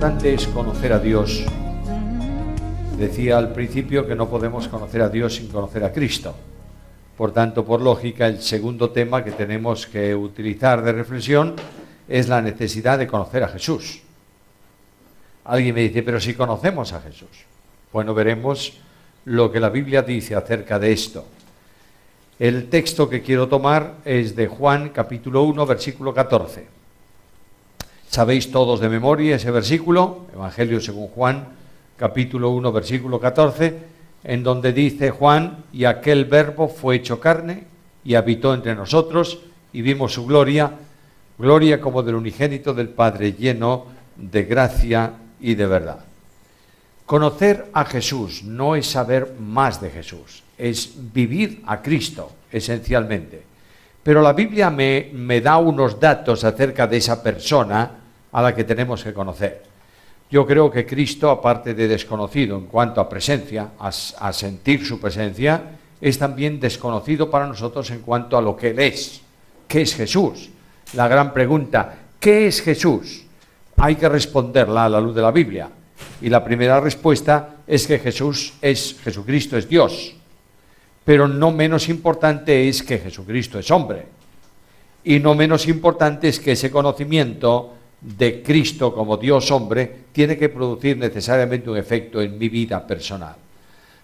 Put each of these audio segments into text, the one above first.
importante es conocer a Dios. Decía al principio que no podemos conocer a Dios sin conocer a Cristo. Por tanto, por lógica, el segundo tema que tenemos que utilizar de reflexión es la necesidad de conocer a Jesús. Alguien me dice, pero si conocemos a Jesús. Bueno, veremos lo que la Biblia dice acerca de esto. El texto que quiero tomar es de Juan, capítulo 1, versículo 14. Sabéis todos de memoria ese versículo, Evangelio según Juan, capítulo 1, versículo 14, en donde dice Juan, y aquel verbo fue hecho carne y habitó entre nosotros y vimos su gloria, gloria como del unigénito del Padre, lleno de gracia y de verdad. Conocer a Jesús no es saber más de Jesús, es vivir a Cristo, esencialmente. Pero la Biblia me da unos datos acerca de esa persona a la que tenemos que conocer. Yo creo que Cristo, aparte de desconocido en cuanto a presencia, a sentir su presencia, es también desconocido para nosotros en cuanto a lo que Él es. ¿Qué es Jesús? La gran pregunta, ¿qué es Jesús? Hay que responderla a la luz de la Biblia. Y la primera respuesta es que Jesucristo es Dios. Pero no menos importante es que Jesucristo es hombre. Y no menos importante es que ese conocimiento de Cristo como Dios hombre tiene que producir necesariamente un efecto en mi vida personal.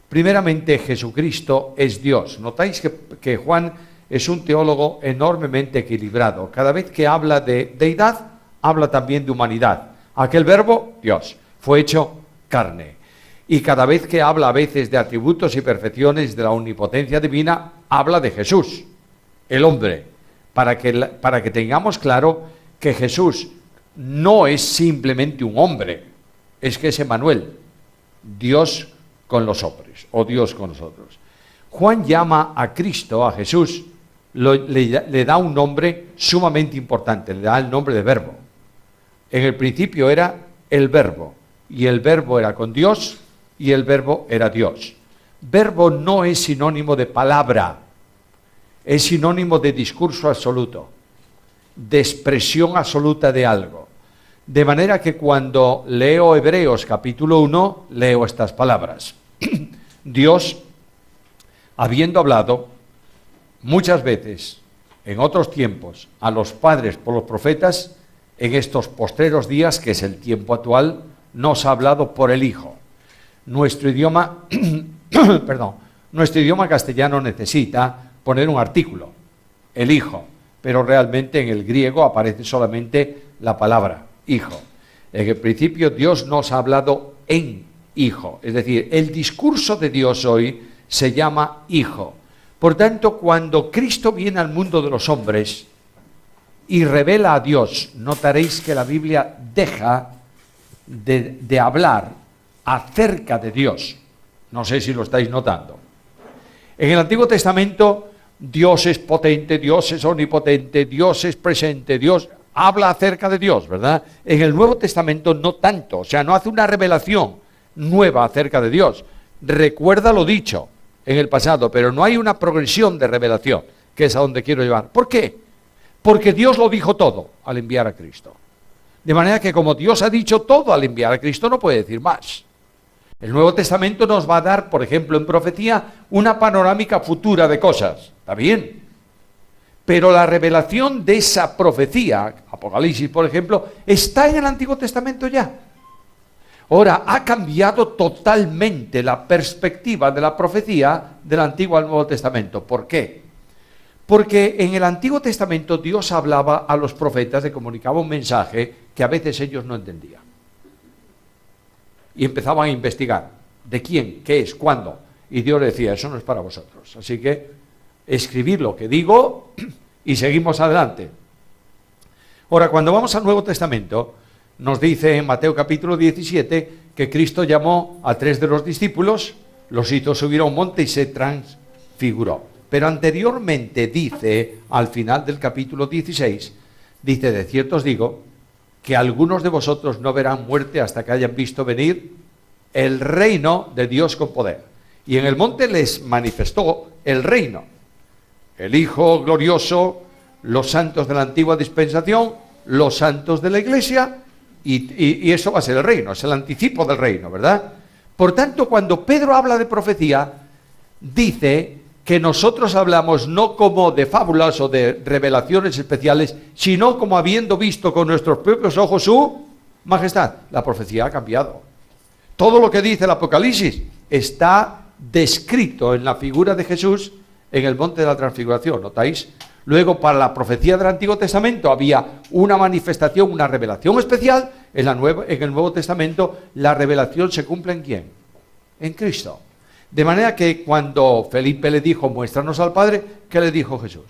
Primeramente, Jesucristo es Dios. Notáis que Juan es un teólogo enormemente equilibrado. Cada vez que habla de deidad, habla también de humanidad. Aquel verbo, Dios, fue hecho carne. Y cada vez que habla a veces de atributos y perfecciones de la omnipotencia divina, habla de Jesús, el hombre, para que tengamos claro que Jesús no es simplemente un hombre, es que es Emmanuel, Dios con los hombres, o Dios con nosotros. Juan llama a Cristo, a Jesús, le da un nombre sumamente importante, le da el nombre de Verbo. En el principio era el Verbo, y el Verbo era con Dios, y el Verbo era Dios. Verbo no es sinónimo de palabra, es sinónimo de discurso absoluto, de expresión absoluta de algo. De manera que cuando leo Hebreos capítulo 1, leo estas palabras. Dios, habiendo hablado muchas veces, en otros tiempos, a los padres por los profetas, en estos postreros días, que es el tiempo actual, nos ha hablado por el Hijo. Nuestro idioma, nuestro idioma castellano necesita poner un artículo, el Hijo, pero realmente en el griego aparece solamente la palabra Hijo. En el principio Dios nos ha hablado en Hijo, es decir, el discurso de Dios hoy se llama Hijo. Por tanto, cuando Cristo viene al mundo de los hombres y revela a Dios, notaréis que la Biblia deja de hablar acerca de Dios. No sé si lo estáis notando. En el Antiguo Testamento, Dios es potente, Dios es omnipotente, Dios es presente, Dios habla acerca de Dios, ¿verdad? En el Nuevo Testamento no tanto, o sea, no hace una revelación nueva acerca de Dios. Recuerda lo dicho en el pasado, pero no hay una progresión de revelación, que es a donde quiero llevar. ¿Por qué? Porque Dios lo dijo todo al enviar a Cristo. De manera que como Dios ha dicho todo al enviar a Cristo, no puede decir más. El Nuevo Testamento nos va a dar, por ejemplo, en profecía, una panorámica futura de cosas. ¿Está bien? Pero la revelación de esa profecía, Apocalipsis, por ejemplo, está en el Antiguo Testamento ya. Ahora, ha cambiado totalmente la perspectiva de la profecía del Antiguo al Nuevo Testamento. ¿Por qué? Porque en el Antiguo Testamento Dios hablaba a los profetas, le comunicaba un mensaje que a veces ellos no entendían. Y empezaban a investigar de quién, qué es, cuándo. Y Dios decía, eso no es para vosotros. Así que escribid lo que digo y seguimos adelante. Ahora, cuando vamos al Nuevo Testamento, nos dice en Mateo capítulo 17 que Cristo llamó a 3 de los discípulos, los hizo subir a un monte y se transfiguró. Pero anteriormente dice, al final del capítulo 16, dice, de cierto os digo, que algunos de vosotros no verán muerte hasta que hayan visto venir el reino de Dios con poder. Y en el monte les manifestó el reino, el Hijo glorioso, los santos de la antigua dispensación, los santos de la Iglesia Y eso va a ser el reino, es el anticipo del reino, ¿verdad? Por tanto, cuando Pedro habla de profecía, dice que nosotros hablamos no como de fábulas o de revelaciones especiales, sino como habiendo visto con nuestros propios ojos su majestad. La profecía ha cambiado. Todo lo que dice el Apocalipsis está descrito en la figura de Jesús en el monte de la transfiguración, ¿notáis? Luego, para la profecía del Antiguo Testamento había una manifestación, una revelación especial. En el Nuevo Testamento la revelación se cumple ¿en quién? En Cristo. De manera que cuando Felipe le dijo, muéstranos al Padre, ¿qué le dijo Jesús?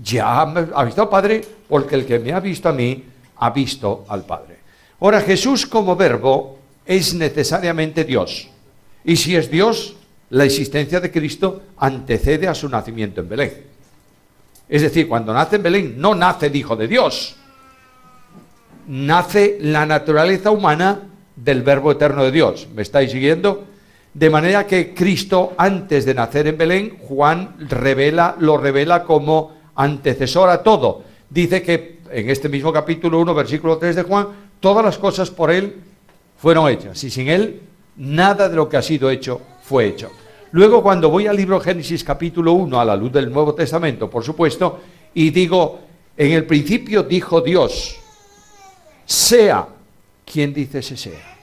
Ya ha visto al Padre, porque el que me ha visto a mí, ha visto al Padre. Ahora, Jesús como verbo es necesariamente Dios. Y si es Dios, la existencia de Cristo antecede a su nacimiento en Belén. Es decir, cuando nace en Belén, no nace el Hijo de Dios. Nace la naturaleza humana del Verbo eterno de Dios. ¿Me estáis siguiendo? De manera que Cristo, antes de nacer en Belén, Juan lo revela como antecesor a todo. Dice que en este mismo capítulo 1, versículo 3 de Juan, todas las cosas por él fueron hechas, y sin él nada de lo que ha sido hecho fue hecho. Luego, cuando voy al libro Génesis capítulo 1, a la luz del Nuevo Testamento, por supuesto, y digo, en el principio dijo Dios, sea. ¿Quién dice ese sea?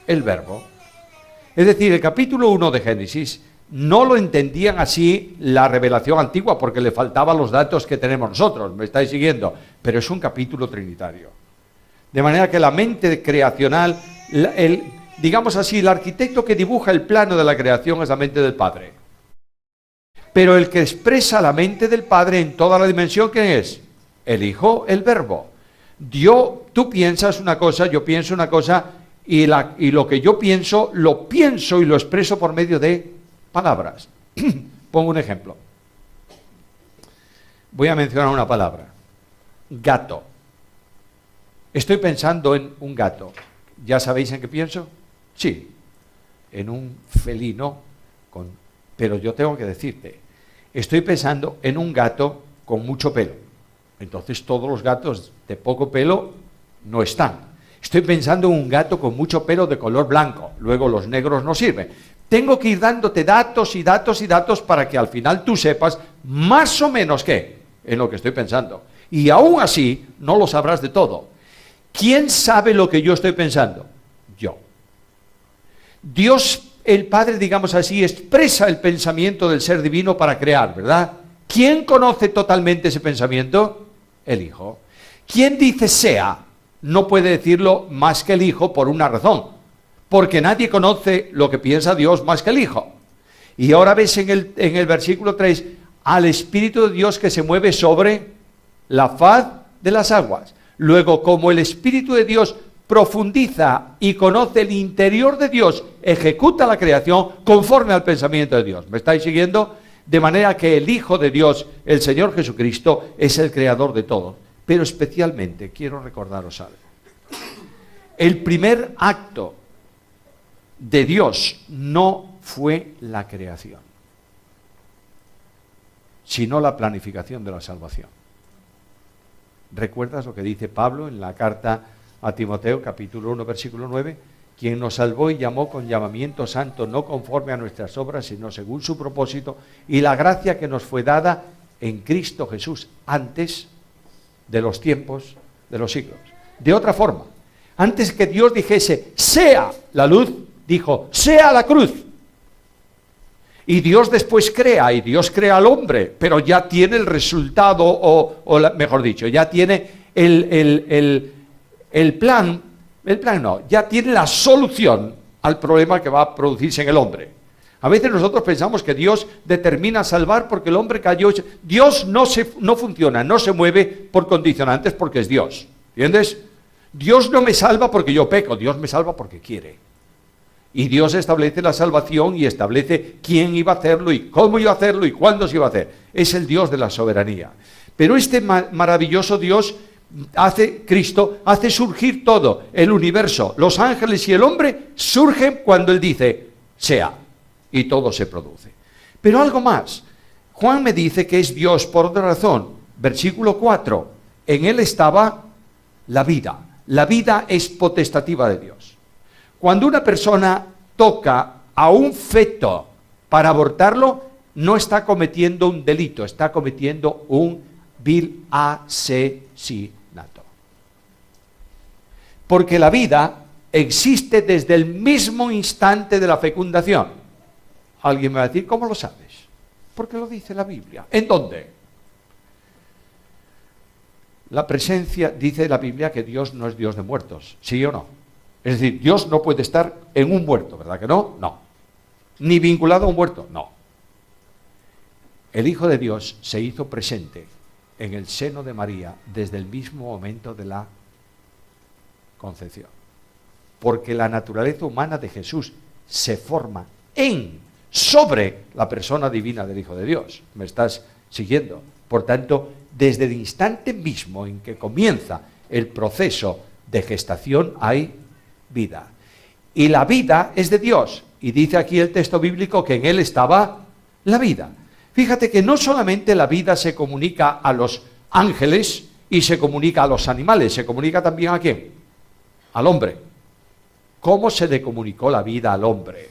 El verbo. Es decir, el capítulo 1 de Génesis no lo entendían así la revelación antigua, porque le faltaban los datos que tenemos nosotros, ¿me estáis siguiendo? Pero es un capítulo trinitario. De manera que la mente creacional, digamos así, el arquitecto que dibuja el plano de la creación es la mente del Padre. Pero el que expresa la mente del Padre en toda la dimensión, ¿quién es? El Hijo, el Verbo. Tú piensas una cosa, yo pienso una cosa, y lo que yo pienso, lo pienso y lo expreso por medio de palabras. Pongo un ejemplo. Voy a mencionar una palabra. Gato. Estoy pensando en un gato. ¿Ya sabéis en qué pienso? Sí, en un felino, pero yo tengo que decirte, estoy pensando en un gato con mucho pelo. Entonces todos los gatos de poco pelo no están. Estoy pensando en un gato con mucho pelo de color blanco, luego los negros no sirven. Tengo que ir dándote datos y datos y datos para que al final tú sepas más o menos qué en lo que estoy pensando. Y aún así no lo sabrás de todo. ¿Quién sabe lo que yo estoy pensando? Yo. Dios, el Padre, digamos así, expresa el pensamiento del ser divino para crear, ¿verdad? ¿Quién conoce totalmente ese pensamiento? El Hijo. ¿Quién dice sea? No puede decirlo más que el Hijo por una razón, porque nadie conoce lo que piensa Dios más que el Hijo. Y ahora ves en el versículo 3, al Espíritu de Dios que se mueve sobre la faz de las aguas. Luego, como el Espíritu de Dios profundiza y conoce el interior de Dios, ejecuta la creación conforme al pensamiento de Dios. ¿Me estáis siguiendo? De manera que el Hijo de Dios, el Señor Jesucristo, es el creador de todo. Pero especialmente quiero recordaros algo. El primer acto de Dios no fue la creación, sino la planificación de la salvación. ¿Recuerdas lo que dice Pablo en la carta a Timoteo, capítulo 1, versículo 9? Quien nos salvó y llamó con llamamiento santo, no conforme a nuestras obras, sino según su propósito, y la gracia que nos fue dada en Cristo Jesús antes de los tiempos de los siglos. De otra forma, antes que Dios dijese, sea la luz, dijo, sea la cruz. Y Dios después crea, y Dios crea al hombre, pero ya tiene el resultado, mejor dicho, ya tiene el plan no, ya tiene la solución al problema que va a producirse en el hombre. A veces nosotros pensamos que Dios determina salvar porque el hombre cayó. Dios no funciona, no se mueve por condicionantes porque es Dios. ¿Entiendes? Dios no me salva porque yo peco, Dios me salva porque quiere. Y Dios establece la salvación y establece quién iba a hacerlo y cómo iba a hacerlo y cuándo se iba a hacer. Es el Dios de la soberanía. Pero este maravilloso Dios Cristo hace surgir todo, el universo, los ángeles y el hombre surgen cuando Él dice, sea, y todo se produce. Pero algo más, Juan me dice que es Dios por otra razón. Versículo 4, en Él estaba la vida. La vida es potestativa de Dios. Cuando una persona toca a un feto para abortarlo, no está cometiendo un delito, está cometiendo un vil asesinato. Porque la vida existe desde el mismo instante de la fecundación. Alguien me va a decir, ¿cómo lo sabes? Porque lo dice la Biblia. ¿En dónde? La presencia, dice la Biblia que Dios no es Dios de muertos, ¿sí o no? Es decir, Dios no puede estar en un muerto, ¿verdad que no? No. Ni vinculado a un muerto, no. El Hijo de Dios se hizo presente en el seno de María desde el mismo momento de la concepción. Porque la naturaleza humana de Jesús se forma sobre la persona divina del Hijo de Dios. ¿Me estás siguiendo? Por tanto, desde el instante mismo en que comienza el proceso de gestación hay vida. Y la vida es de Dios. Y dice aquí el texto bíblico que en Él estaba la vida. Fíjate que no solamente la vida se comunica a los ángeles y se comunica a los animales, se comunica también ¿a quién? Al hombre. ¿Cómo se le comunicó la vida al hombre?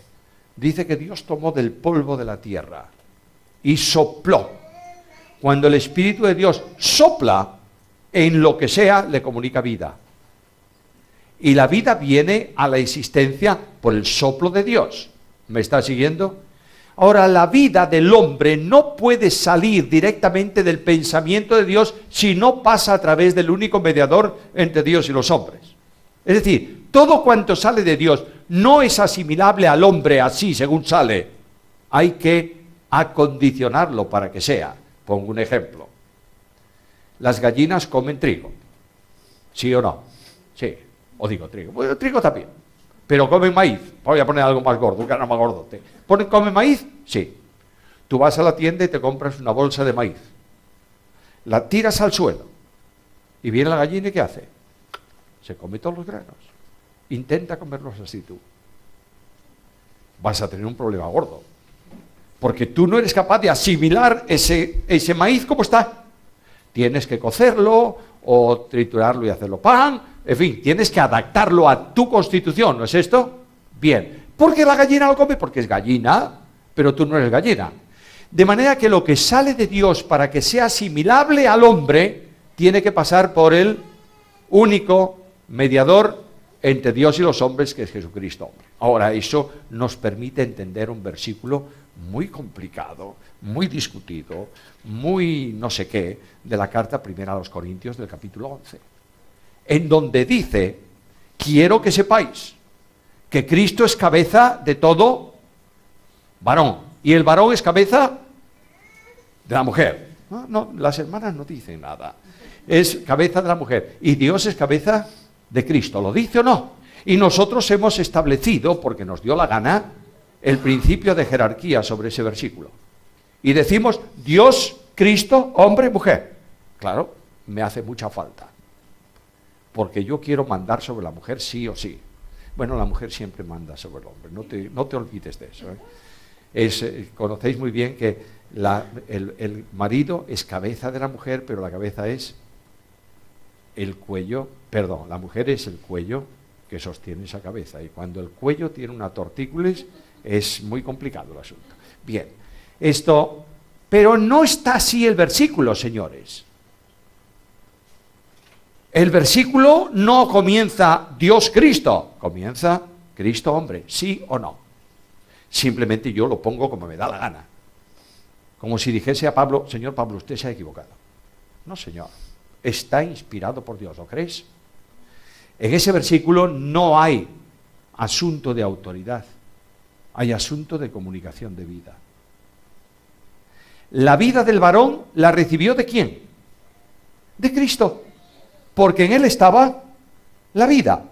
Dice que Dios tomó del polvo de la tierra y sopló. Cuando el Espíritu de Dios sopla en lo que sea, le comunica vida. Y la vida viene a la existencia por el soplo de Dios. ¿Me está siguiendo? Ahora, la vida del hombre no puede salir directamente del pensamiento de Dios si no pasa a través del único mediador entre Dios y los hombres. Es decir, todo cuanto sale de Dios no es asimilable al hombre así según sale. Hay que acondicionarlo para que sea. Pongo un ejemplo. Las gallinas comen trigo. ¿Sí o no? Sí. O digo trigo. Bueno, trigo también. Pero comen maíz. Voy a poner algo más gordo, un grano más gordote. ¿Comen maíz? Sí. Tú vas a la tienda y te compras una bolsa de maíz. La tiras al suelo. Y viene la gallina y ¿qué hace? Se come todos los granos. Intenta comerlos así tú. Vas a tener un problema gordo. Porque tú no eres capaz de asimilar ese maíz como está. Tienes que cocerlo o triturarlo y hacerlo pan. En fin, tienes que adaptarlo a tu constitución, ¿no es esto? Bien. ¿Por qué la gallina lo come? Porque es gallina, pero tú no eres gallina. De manera que lo que sale de Dios para que sea asimilable al hombre, tiene que pasar por el único mediador entre Dios y los hombres, que es Jesucristo hombre. Ahora, eso nos permite entender un versículo muy complicado, muy discutido, muy no sé qué, de la carta primera a los Corintios del capítulo 11, en donde dice, quiero que sepáis que Cristo es cabeza de todo varón, y el varón es cabeza de la mujer. No, las hermanas no dicen nada. Es cabeza de la mujer, y Dios es cabeza de Cristo. ¿Lo dice o no? Y nosotros hemos establecido, porque nos dio la gana, el principio de jerarquía sobre ese versículo. Y decimos, Dios, Cristo, hombre, mujer. Claro, me hace mucha falta. Porque yo quiero mandar sobre la mujer sí o sí. Bueno, la mujer siempre manda sobre el hombre, no te olvides de eso. Conocéis muy bien que el marido es cabeza de la mujer, pero la cabeza es el cuello, perdón, la mujer es el cuello que sostiene esa cabeza. Y cuando el cuello tiene una tortícolis, es muy complicado el asunto. Bien, pero no está así el versículo, señores. El versículo no comienza Dios Cristo, comienza Cristo hombre, sí o no. Simplemente yo lo pongo como me da la gana. Como si dijese a Pablo, señor Pablo, usted se ha equivocado. No, señor, está inspirado por Dios, ¿lo crees? En ese versículo no hay asunto de autoridad, hay asunto de comunicación de vida. La vida del varón la recibió ¿de quién? De Cristo. Porque en Él estaba la vida.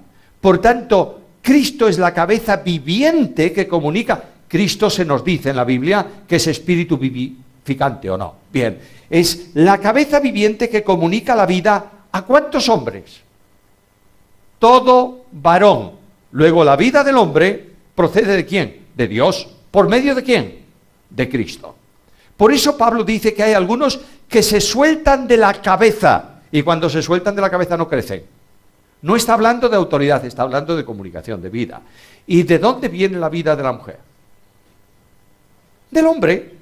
Por tanto, Cristo es la cabeza viviente que comunica. Cristo se nos dice en la Biblia que es espíritu vivificante, ¿o no? Bien, es la cabeza viviente que comunica la vida ¿a cuántos hombres? Todo varón. Luego la vida del hombre procede ¿de quién? De Dios. ¿Por medio de quién? De Cristo. Por eso Pablo dice que hay algunos que se sueltan de la cabeza. Y cuando se sueltan de la cabeza no crecen. No está hablando de autoridad, está hablando de comunicación de vida. ¿Y de dónde viene la vida de la mujer? Del hombre,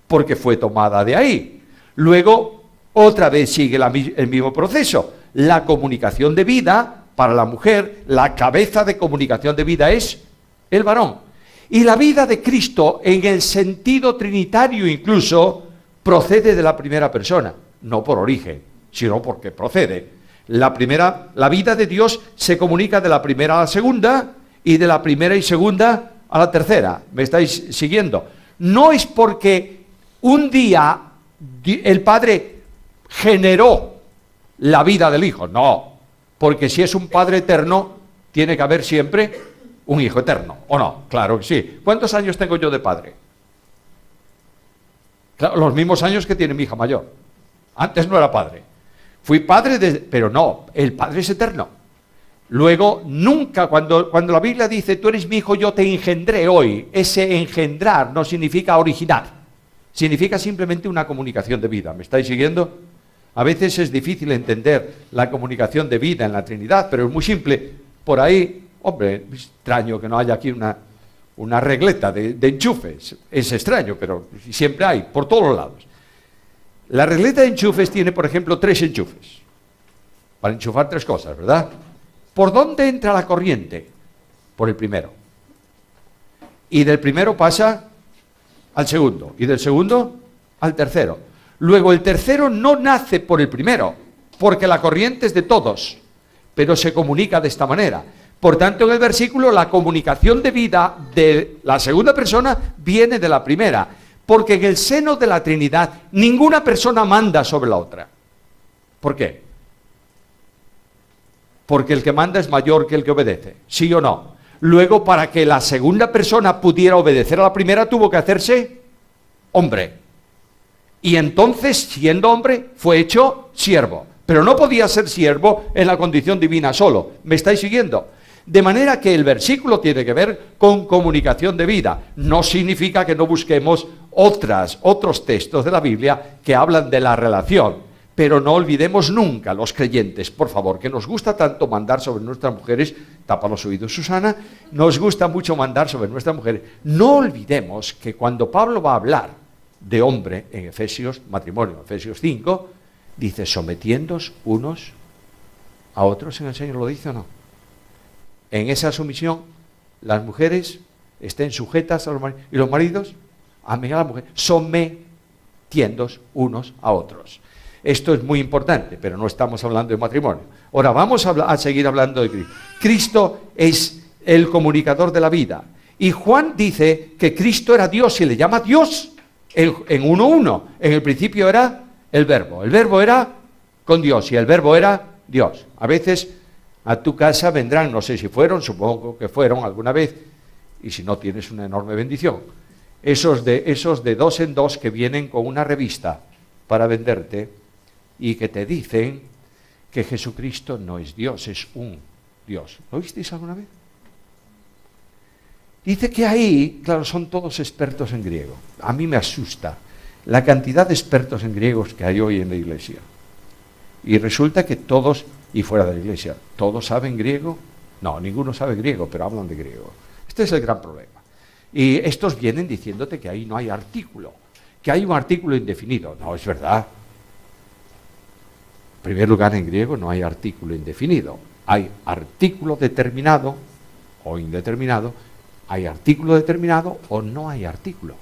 porque fue tomada de ahí. Luego, otra vez sigue el mismo proceso. La comunicación de vida, para la mujer, la cabeza de comunicación de vida es el varón. Y la vida de Cristo, en el sentido trinitario incluso, procede de la primera persona, no por origen, sino porque procede. La vida de Dios se comunica de la primera a la segunda y de la primera y segunda a la tercera. ¿Me estáis siguiendo? No es porque un día el Padre generó la vida del Hijo, no, porque si es un Padre eterno, tiene que haber siempre un Hijo eterno, ¿o no? Claro que sí. ¿Cuántos años tengo yo de padre? Claro, los mismos años que tiene mi hija mayor. Antes no era padre. Fui padre, pero no, el Padre es eterno. Luego, nunca, cuando la Biblia dice, tú eres mi hijo, yo te engendré hoy, ese engendrar no significa originar, significa simplemente una comunicación de vida. ¿Me estáis siguiendo? A veces es difícil entender la comunicación de vida en la Trinidad, pero es muy simple. Por ahí, hombre, es extraño que no haya aquí una regleta de enchufes. Es extraño, pero siempre hay, por todos los lados. La regleta de enchufes tiene, por ejemplo, 3 enchufes. Para enchufar 3 cosas, ¿verdad? ¿Por dónde entra la corriente? Por el primero. Y del primero pasa al segundo. Y del segundo al tercero. Luego el tercero no nace por el primero, porque la corriente es de todos, pero se comunica de esta manera. Por tanto, en el versículo, la comunicación de vida de la segunda persona viene de la primera. Porque en el seno de la Trinidad ninguna persona manda sobre la otra. ¿Por qué? Porque el que manda es mayor que el que obedece, ¿sí o no? Luego, para que la segunda persona pudiera obedecer a la primera, tuvo que hacerse hombre. Y entonces, siendo hombre, fue hecho siervo. Pero no podía ser siervo en la condición divina solo. ¿Me estáis siguiendo? De manera que el versículo tiene que ver con comunicación de vida. No significa que no busquemos otros textos de la Biblia que hablan de la relación. Pero no olvidemos nunca, los creyentes, por favor, que nos gusta tanto mandar sobre nuestras mujeres, tapa los oídos Susana, nos gusta mucho mandar sobre nuestras mujeres. No olvidemos que cuando Pablo va a hablar de hombre en Efesios, matrimonio, Efesios 5, dice sometiéndoos unos a otros en el Señor, ¿lo dice o no? En esa sumisión, las mujeres estén sujetas a los maridos, y los maridos amen a la mujer, sometiéndose unos a otros. Esto es muy importante, pero no estamos hablando de matrimonio. Ahora vamos a seguir hablando de Cristo. Cristo es el comunicador de la vida. Y Juan dice que Cristo era Dios y le llama Dios en 1:1. En el principio era el Verbo. El Verbo era con Dios y el Verbo era Dios. A veces a tu casa vendrán, no sé si fueron, supongo que fueron alguna vez, y si no tienes una enorme bendición, esos de 2 en 2 que vienen con una revista para venderte y que te dicen que Jesucristo no es Dios, es un Dios. ¿Lo visteis alguna vez? Dice que ahí, claro, son todos expertos en griego. A mí me asusta la cantidad de expertos en griegos que hay hoy en la iglesia. Y resulta que todos, y fuera de la iglesia, ¿todos saben griego? No, ninguno sabe griego, pero hablan de griego. Este es el gran problema. Y estos vienen diciéndote que ahí no hay artículo, que hay un artículo indefinido. No, es verdad. En primer lugar, en griego no hay artículo indefinido. Hay artículo determinado o indeterminado, hay artículo determinado o no hay artículo.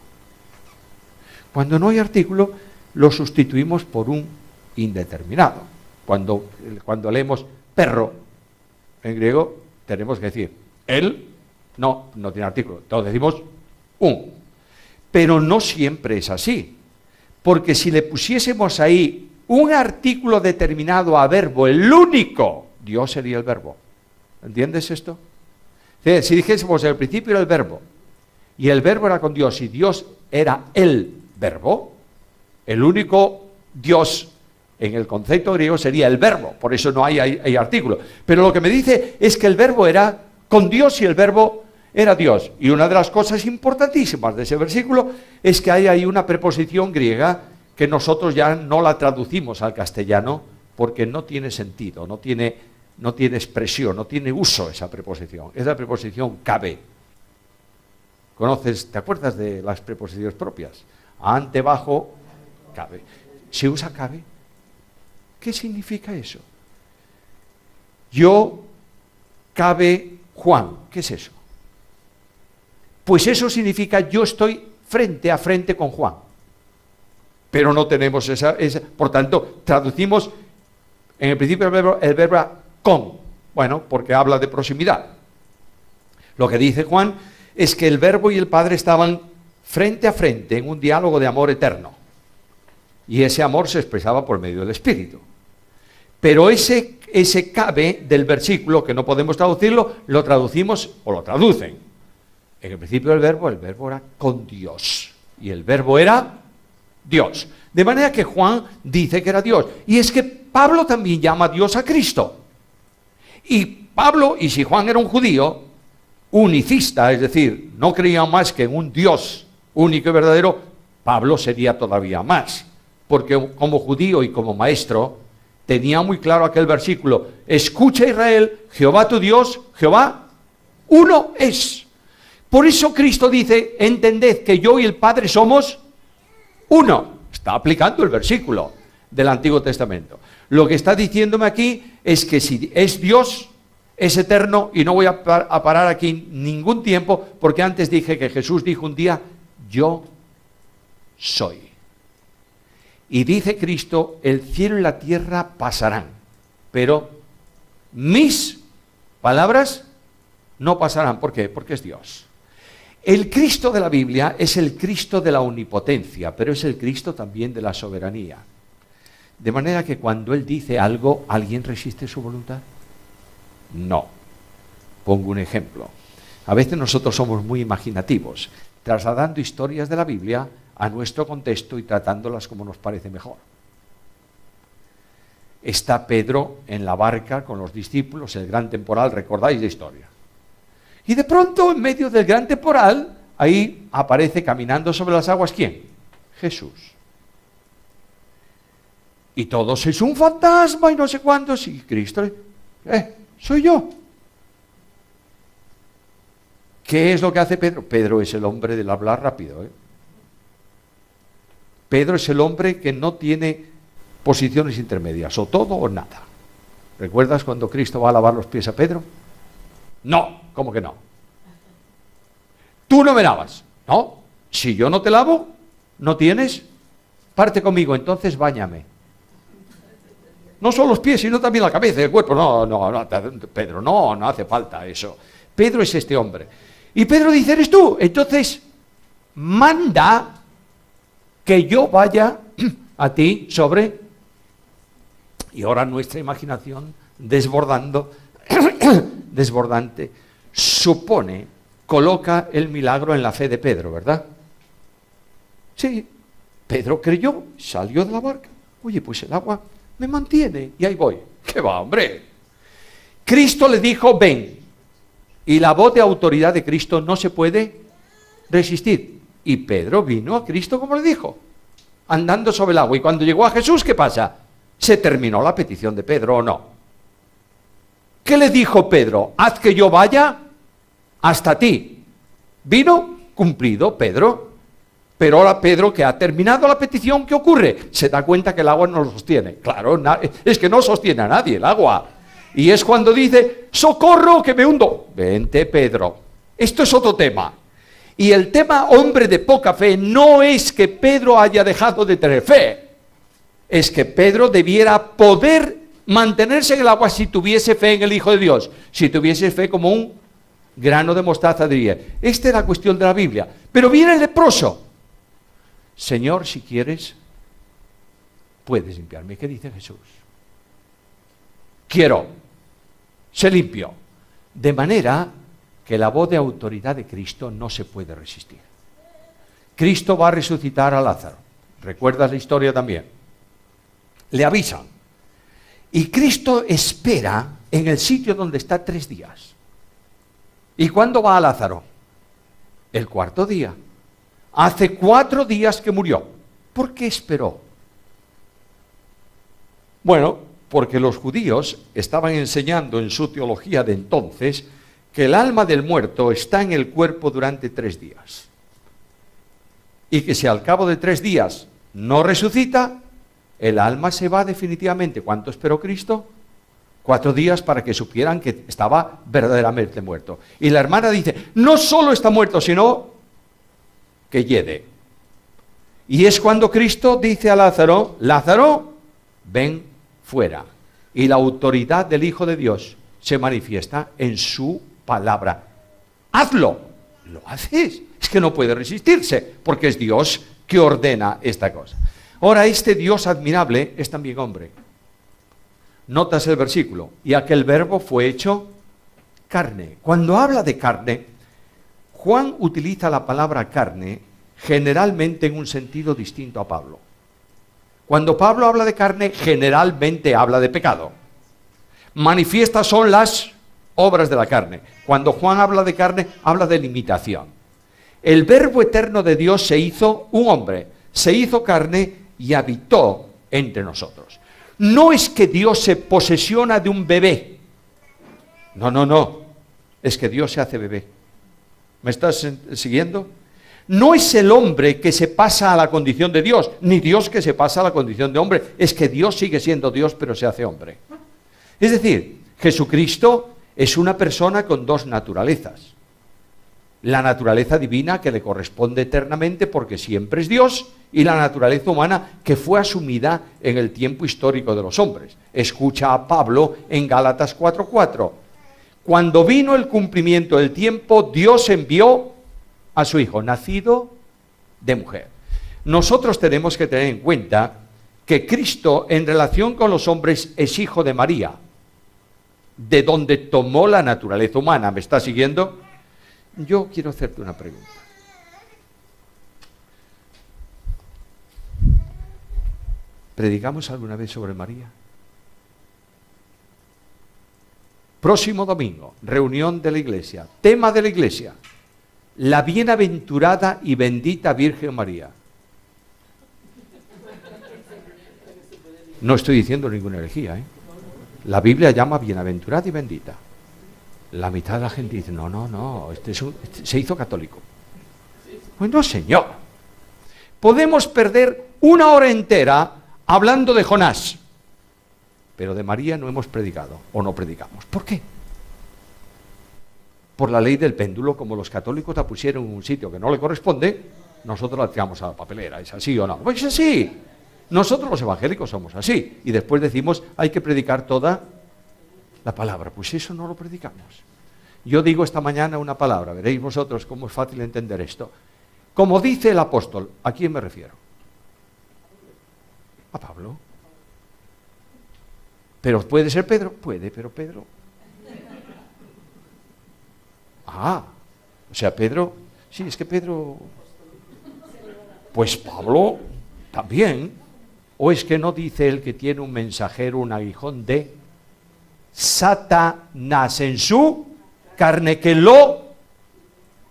Cuando no hay artículo, lo sustituimos por un indeterminado. Cuando leemos perro en griego, tenemos que decir él, no tiene artículo. Entonces decimos un. Pero no siempre es así. Porque si le pusiésemos ahí un artículo determinado a verbo, el único, Dios sería el verbo. ¿Entiendes esto? Si dijésemos el principio era el verbo, y el verbo era con Dios, y Dios era el verbo, el único Dios en el concepto griego sería el verbo, por eso no hay artículo. Pero lo que me dice es que el verbo era con Dios y el verbo era Dios. Y una de las cosas importantísimas de ese versículo es que hay ahí una preposición griega que nosotros ya no la traducimos al castellano porque no tiene sentido, no tiene no tiene expresión, no tiene uso esa preposición. Es la preposición cabe. ¿Conoces? ¿Te acuerdas de las preposiciones propias? Ante, bajo, cabe. ¿Se usa cabe? ¿Qué significa eso? Yo, cabe Juan. ¿Qué es eso? Pues eso significa yo estoy frente a frente con Juan. Pero no tenemos esa. Por tanto, traducimos en el principio el verbo con. Bueno, porque habla de proximidad. Lo que dice Juan es que el Verbo y el Padre estaban frente a frente en un diálogo de amor eterno. Y ese amor se expresaba por medio del Espíritu. Pero ese cabe del versículo, que no podemos traducirlo, lo traducimos o lo traducen. En el principio el verbo era con Dios. Y el verbo era Dios. De manera que Juan dice que era Dios. Y es que Pablo también llama a Dios a Cristo. Y Pablo, y si Juan era un judío unicista, es decir, no creía más que en un Dios único y verdadero, Pablo sería todavía más. Porque como judío y como maestro, tenía muy claro aquel versículo: escucha Israel, Jehová tu Dios, Jehová uno es. Por eso Cristo dice: entended que yo y el Padre somos uno. Está aplicando el versículo del Antiguo Testamento. Lo que está diciéndome aquí es que si es Dios, es eterno, y no voy a parar aquí ningún tiempo, porque antes dije que Jesús dijo un día: yo soy. Y dice Cristo: el cielo y la tierra pasarán, pero mis palabras no pasarán. ¿Por qué? Porque es Dios. El Cristo de la Biblia es el Cristo de la omnipotencia, pero es el Cristo también de la soberanía. De manera que cuando Él dice algo, ¿alguien resiste su voluntad? No. Pongo un ejemplo. A veces nosotros somos muy imaginativos, trasladando historias de la Biblia a nuestro contexto y tratándolas como nos parece mejor. Está Pedro en la barca con los discípulos, el gran temporal, recordáis la historia. Y de pronto, en medio del gran temporal, ahí aparece caminando sobre las aguas, ¿quién? Jesús. Y todos: es un fantasma y no sé cuántos. Y Cristo, soy yo. ¿Qué es lo que hace Pedro? Pedro es el hombre del hablar rápido. Pedro es el hombre que no tiene posiciones intermedias, o todo o nada. ¿Recuerdas cuando Cristo va a lavar los pies a Pedro? No, ¿cómo que no? Tú no me lavas. No, si yo no te lavo, no tienes parte conmigo, entonces báñame. No solo los pies, sino también la cabeza y el cuerpo. No, Pedro, no hace falta eso. Pedro es este hombre. Y Pedro dice: eres tú. Entonces, manda que yo vaya a ti sobre... Y ahora nuestra imaginación desbordante, supone, coloca el milagro en la fe de Pedro, ¿verdad? Sí, Pedro creyó, salió de la barca. Oye, pues el agua me mantiene y ahí voy. ¿Qué va, hombre? Cristo le dijo: ven. Y la voz de autoridad de Cristo no se puede resistir. Y Pedro vino a Cristo como le dijo, andando sobre el agua. Y cuando llegó a Jesús, ¿qué pasa? ¿Se terminó la petición de Pedro o no? ¿Qué le dijo Pedro? Haz que yo vaya hasta ti. Vino cumplido Pedro. Pero ahora Pedro, que ha terminado la petición, ¿qué ocurre? Se da cuenta que el agua no lo sostiene. Claro, es que no sostiene a nadie el agua. Y es cuando dice: socorro, que me hundo. Vente, Pedro. Esto es otro tema. Y el tema hombre de poca fe no es que Pedro haya dejado de tener fe. Es que Pedro debiera poder mantenerse en el agua si tuviese fe en el Hijo de Dios. Si tuviese fe como un grano de mostaza, diría. Esta es la cuestión de la Biblia. Pero viene el leproso. Señor, si quieres, puedes limpiarme. ¿Qué dice Jesús? Quiero. Se limpió. De manera que la voz de autoridad de Cristo no se puede resistir. Cristo va a resucitar a Lázaro. ¿Recuerdas la historia también? Le avisan. Y Cristo espera en el sitio donde está 3 días. ¿Y cuándo va a Lázaro? El 4.º día. Hace 4 días que murió. ¿Por qué esperó? Bueno, porque los judíos estaban enseñando en su teología de entonces que el alma del muerto está en el cuerpo durante 3 días. Y que si al cabo de 3 días no resucita, el alma se va definitivamente. ¿Cuánto esperó Cristo? 4 días para que supieran que estaba verdaderamente muerto. Y la hermana dice, no solo está muerto, sino que yede. Y es cuando Cristo dice a Lázaro, Lázaro, ven fuera. Y la autoridad del Hijo de Dios se manifiesta en su palabra. Hazlo. Lo haces. Es que no puede resistirse, porque es Dios que ordena esta cosa. Ahora, este Dios admirable es también hombre. Notas el versículo, y aquel verbo fue hecho carne. Cuando habla de carne, Juan utiliza la palabra carne generalmente en un sentido distinto a Pablo. Cuando Pablo habla de carne, generalmente habla de pecado. Manifiestas son las obras de la carne. Cuando Juan habla de carne, habla de limitación. El verbo eterno de Dios se hizo un hombre, se hizo carne y habitó entre nosotros. No es que Dios se posesiona de un bebé. No. Es que Dios se hace bebé. ¿Me estás siguiendo? No es el hombre que se pasa a la condición de Dios, ni Dios que se pasa a la condición de hombre. Es que Dios sigue siendo Dios, pero se hace hombre. Es decir, Jesucristo es una persona con 2 naturalezas. La naturaleza divina que le corresponde eternamente porque siempre es Dios, y la naturaleza humana que fue asumida en el tiempo histórico de los hombres. Escucha a Pablo en Gálatas 4:4. Cuando vino el cumplimiento del tiempo, Dios envió a su Hijo, nacido de mujer. Nosotros tenemos que tener en cuenta que Cristo, en relación con los hombres, es hijo de María, de donde tomó la naturaleza humana. ¿Me está siguiendo? Yo quiero hacerte una pregunta. ¿Predicamos alguna vez sobre María? Próximo domingo, reunión de la iglesia. Tema de la iglesia: la bienaventurada y bendita Virgen María. No estoy diciendo ninguna herejía, ¿eh? La Biblia llama bienaventurada y bendita. La mitad de la gente dice, no, este se hizo católico. Bueno, señor, podemos perder 1 hora entera hablando de Jonás, pero de María no hemos predicado, o no predicamos. ¿Por qué? Por la ley del péndulo, como los católicos la pusieron en un sitio que no le corresponde, nosotros la tiramos a la papelera. ¿Es así o no? Pues es así. Nosotros los evangélicos somos así. Y después decimos, hay que predicar toda la palabra. Pues eso no lo predicamos. Yo digo esta mañana una palabra, veréis vosotros cómo es fácil entender esto. Como dice el apóstol, ¿a quién me refiero? A Pablo. ¿Pero puede ser Pedro? Puede, pero Pedro... o sea, Pedro... Sí, es que Pedro... Pues Pablo también. ¿O es que no dice el que tiene un mensajero, un aguijón de Satanás en su carne, que lo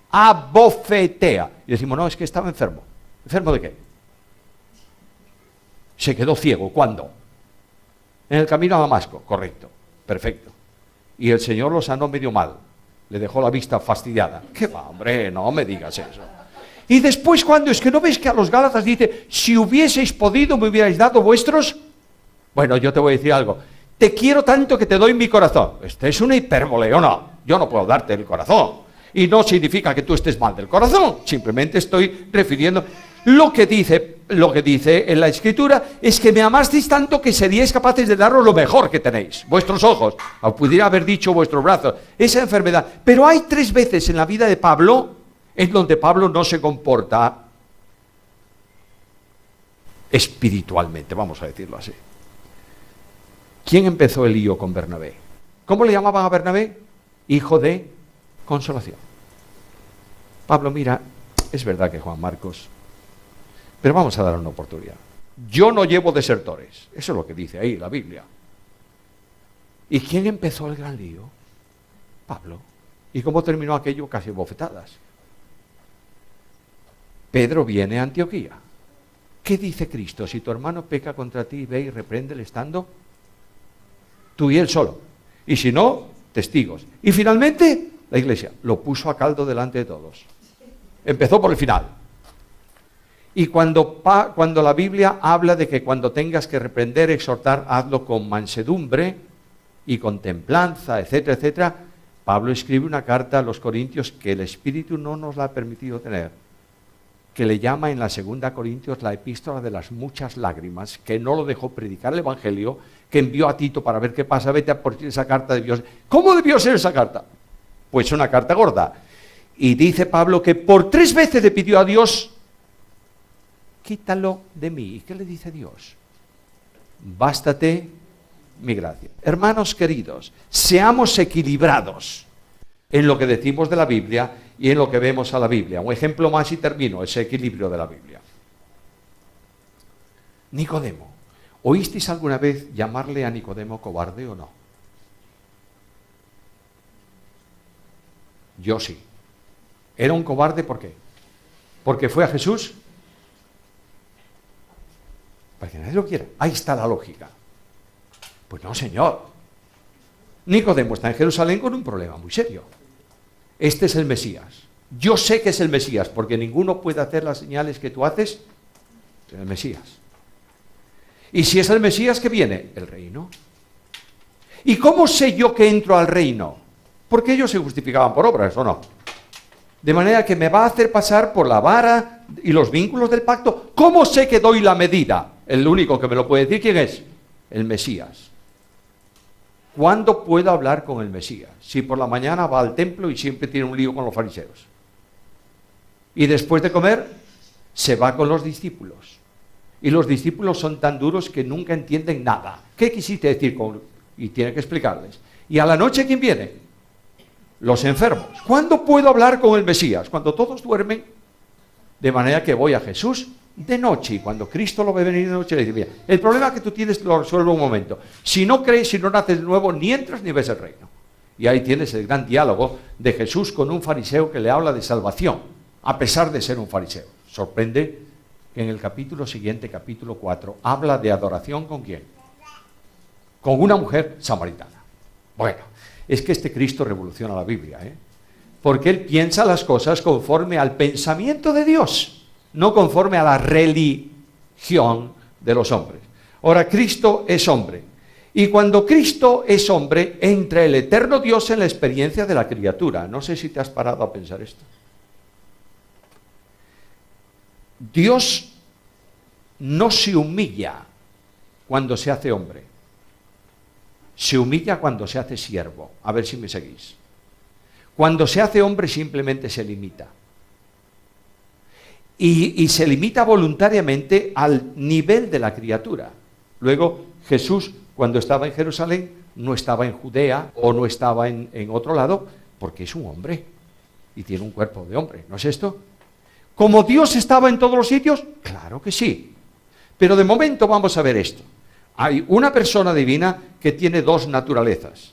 abofetea? Y decimos, no, es que estaba enfermo. ¿Enfermo de qué? Se quedó ciego. ¿Cuándo? En el camino a Damasco. Correcto. Perfecto. Y el Señor lo sanó medio mal. Le dejó la vista fastidiada. ¿Qué va, hombre? No me digas eso. Y después, cuando es que no ves que a los Gálatas dice, si hubieseis podido, me hubierais dado vuestros... Bueno, yo te voy a decir algo. Te quiero tanto que te doy mi corazón. Este es una hipérbole, ¿o no? Yo no puedo darte el corazón. Y no significa que tú estés mal del corazón. Simplemente estoy refiriendo... Lo que dice en la Escritura es que me amasteis tanto que seríais capaces de daros lo mejor que tenéis. Vuestros ojos, o pudiera haber dicho vuestros brazos, esa enfermedad. Pero hay 3 veces en la vida de Pablo en donde Pablo no se comporta espiritualmente, vamos a decirlo así. ¿Quién empezó el lío con Bernabé? ¿Cómo le llamaban a Bernabé? Hijo de consolación. Pablo, mira, es verdad que Juan Marcos, pero vamos a dar una oportunidad. Yo no llevo desertores. Eso es lo que dice ahí la Biblia. ¿Y quién empezó el gran lío? Pablo. ¿Y cómo terminó aquello? Casi bofetadas. Pedro viene a Antioquía. ¿Qué dice Cristo? Si tu hermano peca contra ti, ve y repréndele estando Tú y él solo. Y si no, testigos. Y finalmente, la Iglesia lo puso a caldo delante de todos. Empezó por el final. Y cuando la Biblia habla de que cuando tengas que reprender, exhortar, hazlo con mansedumbre y con templanza, etcétera, etcétera, Pablo escribe una carta a los Corintios que el Espíritu no nos la ha permitido tener, que le llama en la 2 Corintios la epístola de las muchas lágrimas, que no lo dejó predicar el Evangelio, que envió a Tito para ver qué pasa, vete a por esa carta debió ser. ¿Cómo debió ser esa carta? Pues una carta gorda. Y dice Pablo que por 3 veces le pidió a Dios, quítalo de mí. ¿Y qué le dice Dios? Bástate mi gracia. Hermanos queridos, seamos equilibrados en lo que decimos de la Biblia y en lo que vemos a la Biblia. Un ejemplo más y termino, ese equilibrio de la Biblia. Nicodemo. ¿Oísteis alguna vez llamarle a Nicodemo cobarde o no? Yo sí. ¿Era un cobarde por qué? ¿Porque fue a Jesús? Para que nadie lo quiera. Ahí está la lógica. Pues no, señor. Nicodemo está en Jerusalén con un problema muy serio. Este es el Mesías. Yo sé que es el Mesías, porque ninguno puede hacer las señales que tú haces. Es el Mesías. Y si es el Mesías, ¿qué viene? El reino. ¿Y cómo sé yo que entro al reino? Porque ellos se justificaban por obras, ¿o no? De manera que me va a hacer pasar por la vara y los vínculos del pacto. ¿Cómo sé que doy la medida? El único que me lo puede decir, ¿quién es? El Mesías. ¿Cuándo puedo hablar con el Mesías? Si por la mañana va al templo y siempre tiene un lío con los fariseos. Y después de comer, se va con los discípulos. Y los discípulos son tan duros que nunca entienden nada. ¿Qué quisiste decir con...? Y tiene que explicarles. ¿Y a la noche quién viene? Los enfermos. ¿Cuándo puedo hablar con el Mesías? Cuando todos duermen. De manera que voy a Jesús de noche, y cuando Cristo lo ve venir de noche, le dice, mira, el problema que tú tienes lo resuelvo un momento. Si no crees, si no naces de nuevo, ni entras ni ves el reino. Y ahí tienes el gran diálogo de Jesús con un fariseo que le habla de salvación, a pesar de ser un fariseo. Sorprende que en el capítulo siguiente, capítulo 4, habla de adoración ¿con quién? Con una mujer samaritana. Bueno, es que este Cristo revoluciona la Biblia, porque él piensa las cosas conforme al pensamiento de Dios, no conforme a la religión de los hombres. Ahora, Cristo es hombre. Y cuando Cristo es hombre, entra el eterno Dios en la experiencia de la criatura. No sé si te has parado a pensar esto. Dios no se humilla cuando se hace hombre. Se humilla cuando se hace siervo. A ver si me seguís. Cuando se hace hombre simplemente se limita. Y se limita voluntariamente al nivel de la criatura. Luego, Jesús, cuando estaba en Jerusalén, no estaba en Judea o no estaba en otro lado, porque es un hombre y tiene un cuerpo de hombre. ¿No es esto? ¿Como Dios estaba en todos los sitios? Claro que sí. Pero de momento vamos a ver esto. Hay una persona divina que tiene 2 naturalezas,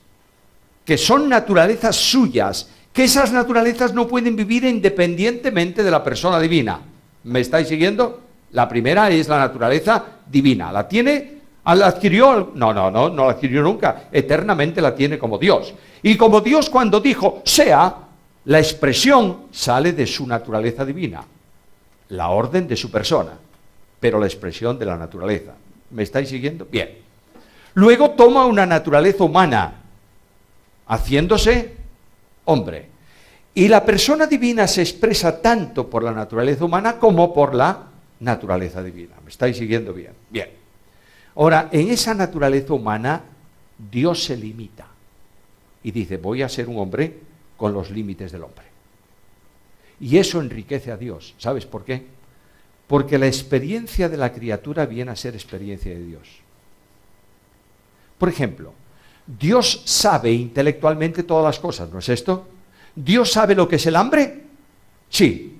que son naturalezas suyas, que esas naturalezas no pueden vivir independientemente de la persona divina. ¿Me estáis siguiendo? La primera es la naturaleza divina. ¿La tiene? ¿La adquirió? No la adquirió nunca. Eternamente la tiene como Dios. Y como Dios cuando dijo, sea, la expresión sale de su naturaleza divina. La orden de su persona, pero la expresión de la naturaleza. ¿Me estáis siguiendo? Bien. Luego toma una naturaleza humana, haciéndose hombre. Y la persona divina se expresa tanto por la naturaleza humana como por la naturaleza divina. ¿Me estáis siguiendo bien? Bien. Ahora, en esa naturaleza humana, Dios se limita. Y dice, voy a ser un hombre con los límites del hombre. Y eso enriquece a Dios. ¿Sabes por qué? Porque la experiencia de la criatura viene a ser experiencia de Dios. Por ejemplo, Dios sabe intelectualmente todas las cosas, ¿no es esto? ¿Dios sabe lo que es el hambre? Sí.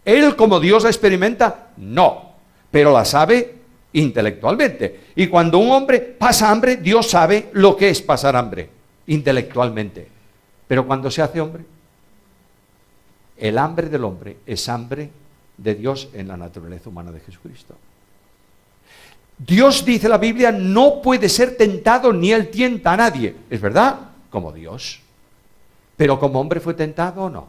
¿Él como Dios la experimenta? No. Pero la sabe intelectualmente. Y cuando un hombre pasa hambre, Dios sabe lo que es pasar hambre, intelectualmente. Pero cuando se hace hombre, el hambre del hombre es hambre de Dios en la naturaleza humana de Jesucristo. Dios, dice la Biblia, no puede ser tentado ni él tienta a nadie. ¿Es verdad? Como Dios. Pero como hombre fue tentado o no.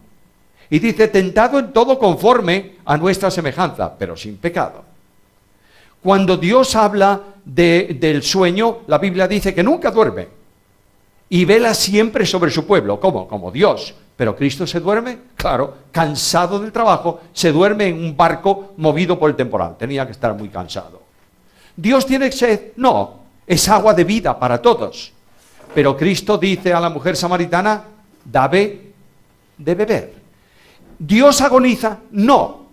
Y dice, tentado en todo conforme a nuestra semejanza, pero sin pecado. Cuando Dios habla del sueño, la Biblia dice que nunca duerme. Y vela siempre sobre su pueblo. ¿Cómo? Como Dios. ¿Pero Cristo se duerme? Claro, cansado del trabajo, se duerme en un barco movido por el temporal. Tenía que estar muy cansado. ¿Dios tiene sed? No, es agua de vida para todos. Pero Cristo dice a la mujer samaritana, dame de beber. ¿Dios agoniza? No.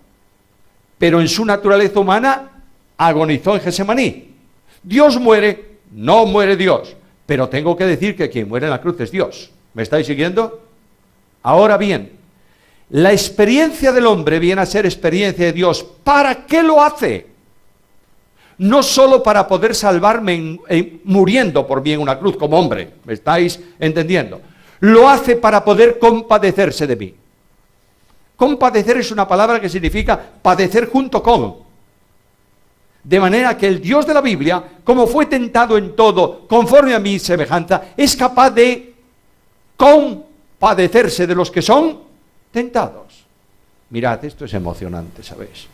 Pero en su naturaleza humana agonizó en Getsemaní. ¿Dios muere? No muere Dios. Pero tengo que decir que quien muere en la cruz es Dios. ¿Me estáis siguiendo? Ahora bien, la experiencia del hombre viene a ser experiencia de Dios. ¿Para qué lo hace? No solo para poder salvarme muriendo por mí en una cruz como hombre. ¿Me estáis entendiendo? Lo hace para poder compadecerse de mí. Compadecer es una palabra que significa padecer junto con. De manera que el Dios de la Biblia, como fue tentado en todo, conforme a mi semejanza, es capaz de compadecerse de los que son tentados. Mirad, esto es emocionante, ¿sabéis?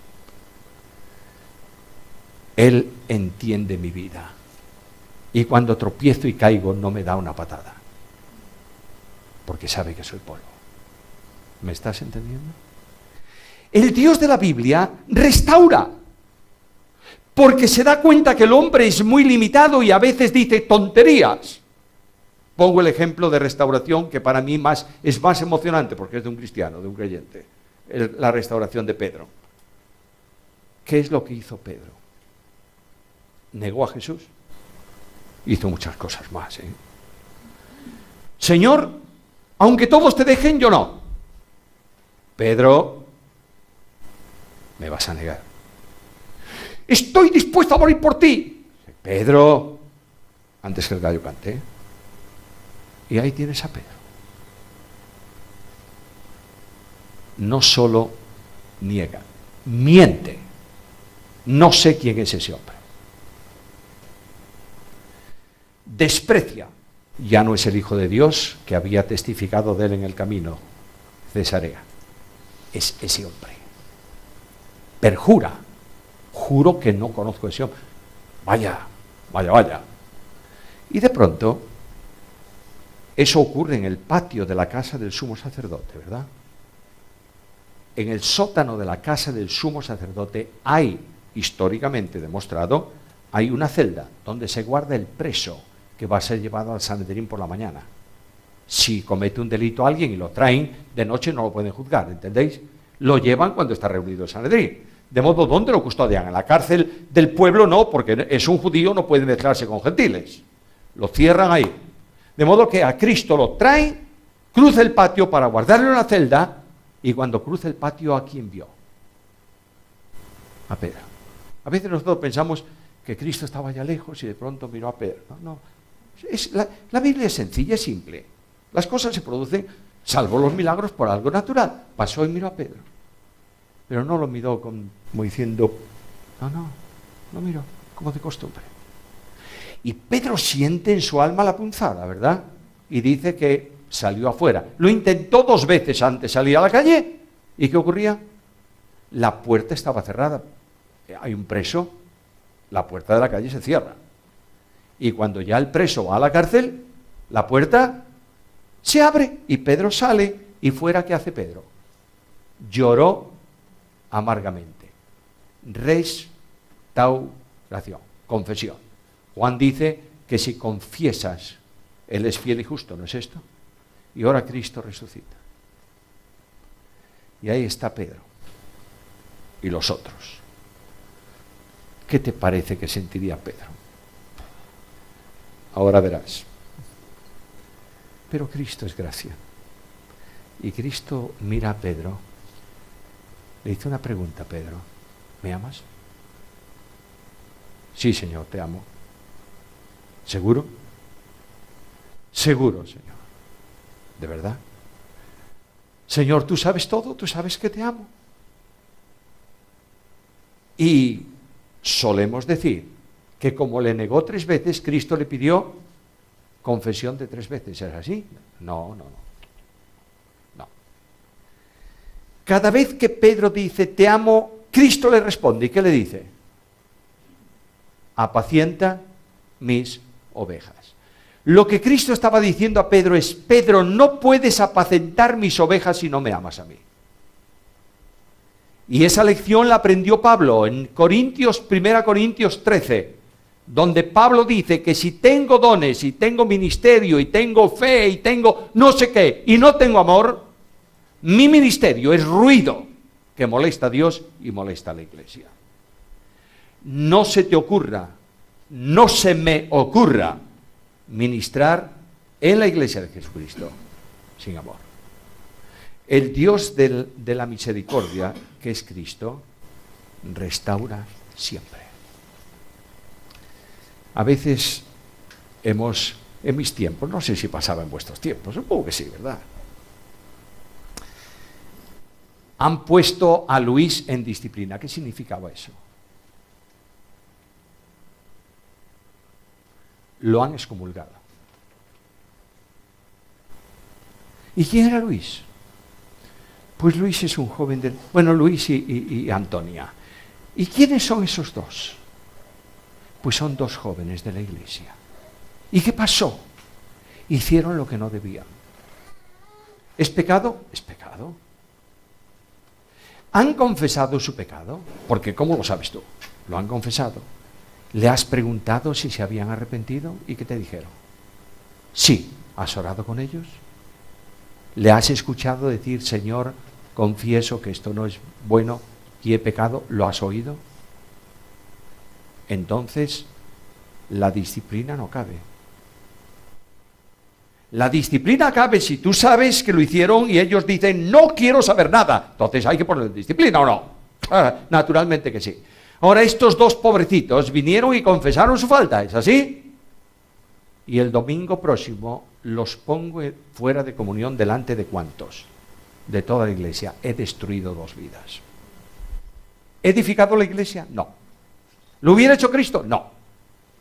Él entiende mi vida. Y cuando tropiezo y caigo, no me da una patada. Porque sabe que soy polvo. ¿Me estás entendiendo? El Dios de la Biblia restaura. Porque se da cuenta que el hombre es muy limitado y a veces dice tonterías. Pongo el ejemplo de restauración que para mí es más emocionante porque es de un cristiano, de un creyente. La restauración de Pedro. ¿Qué es lo que hizo Pedro? Negó a Jesús. Hizo muchas cosas más. Señor, aunque todos te dejen, yo no. Pedro, me vas a negar. Estoy dispuesto a morir por ti. Pedro, antes que el gallo cante. Y ahí tienes a Pedro. No solo niega, miente. No sé quién es ese hombre. Desprecia. Ya no es el Hijo de Dios que había testificado de él en el camino, Cesarea. Es ese hombre. Perjura. Juro que no conozco a ese hombre. Vaya. Y de pronto, eso ocurre en el patio de la casa del sumo sacerdote, ¿verdad? En el sótano de la casa del sumo sacerdote hay, históricamente demostrado, hay una celda donde se guarda el preso que va a ser llevado al Sanedrín por la mañana. Si comete un delito alguien y lo traen, de noche no lo pueden juzgar, ¿entendéis? Lo llevan cuando está reunido el Sanedrín. De modo, ¿dónde lo custodian? En la cárcel del pueblo no, porque es un judío, no puede mezclarse con gentiles. Lo cierran ahí. De modo que a Cristo lo traen, cruza el patio para guardarlo en la celda, y cuando cruza el patio, ¿a quién vio? A Pedro. A veces nosotros pensamos que Cristo estaba allá lejos y de pronto miró a Pedro. No. La Biblia es sencilla, es simple. Las cosas se producen, salvo los milagros, por algo natural. Pasó y miró a Pedro. Pero no lo miró como diciendo, no miró, como de costumbre. Y Pedro siente en su alma la punzada, ¿verdad? Y dice que salió afuera. Lo intentó 2 veces antes de salir a la calle. ¿Y qué ocurría? La puerta estaba cerrada. Hay un preso, la puerta de la calle se cierra. Y cuando ya el preso va a la cárcel, la puerta se abre y Pedro sale. ¿Y fuera qué hace Pedro? Lloró amargamente. Restauración, confesión. Juan dice que si confiesas, Él es fiel y justo, ¿no es esto? Y ahora Cristo resucita. Y ahí está Pedro. Y los otros. ¿Qué te parece que sentiría Pedro? Ahora verás. Pero Cristo es gracia. Y Cristo mira a Pedro. Le hizo una pregunta a Pedro. ¿Me amas? Sí, Señor, te amo. ¿Seguro? Seguro, Señor. ¿De verdad? Señor, tú sabes todo, tú sabes que te amo. Y solemos decir que como le negó 3 veces, Cristo le pidió confesión de 3 veces. ¿Es así? No. Cada vez que Pedro dice, te amo, Cristo le responde. ¿Y qué le dice? Apacienta mis ovejas. Lo que Cristo estaba diciendo a Pedro es, Pedro, no puedes apacentar mis ovejas si no me amas a mí. Y esa lección la aprendió Pablo en 1 Corintios 13, donde Pablo dice que si tengo dones, y tengo ministerio, y tengo fe, y tengo no sé qué, y no tengo amor, mi ministerio es ruido que molesta a Dios y molesta a la iglesia. No se te ocurra, no se me ocurra ministrar en la iglesia de Jesucristo sin amor. El Dios de la misericordia, que es Cristo, restaura siempre. A veces en mis tiempos, no sé si pasaba en vuestros tiempos, supongo que sí, ¿verdad? Han puesto a Luis en disciplina. ¿Qué significaba eso? Lo han excomulgado. ¿Y quién era Luis? Pues Luis es un joven de... Bueno, Luis y Antonia. ¿Y quiénes son esos dos? Pues son 2 jóvenes de la iglesia. ¿Y qué pasó? Hicieron lo que no debían. ¿Es pecado? Es pecado. ¿Han confesado su pecado? Porque ¿cómo lo sabes tú? Lo han confesado. ¿Le has preguntado si se habían arrepentido? ¿Y qué te dijeron? Sí. ¿Has orado con ellos? ¿Le has escuchado decir, Señor, confieso que esto no es bueno y he pecado? ¿Lo has oído? Entonces, la disciplina no cabe. La disciplina cabe si tú sabes que lo hicieron y ellos dicen, no quiero saber nada. Entonces, ¿hay que poner disciplina o no? Naturalmente que sí. Ahora, estos 2 pobrecitos vinieron y confesaron su falta, ¿es así? Y el domingo próximo los pongo fuera de comunión delante de ¿cuántos? De toda la iglesia. He destruido 2 vidas. ¿He edificado la iglesia? No. ¿Lo hubiera hecho Cristo? No.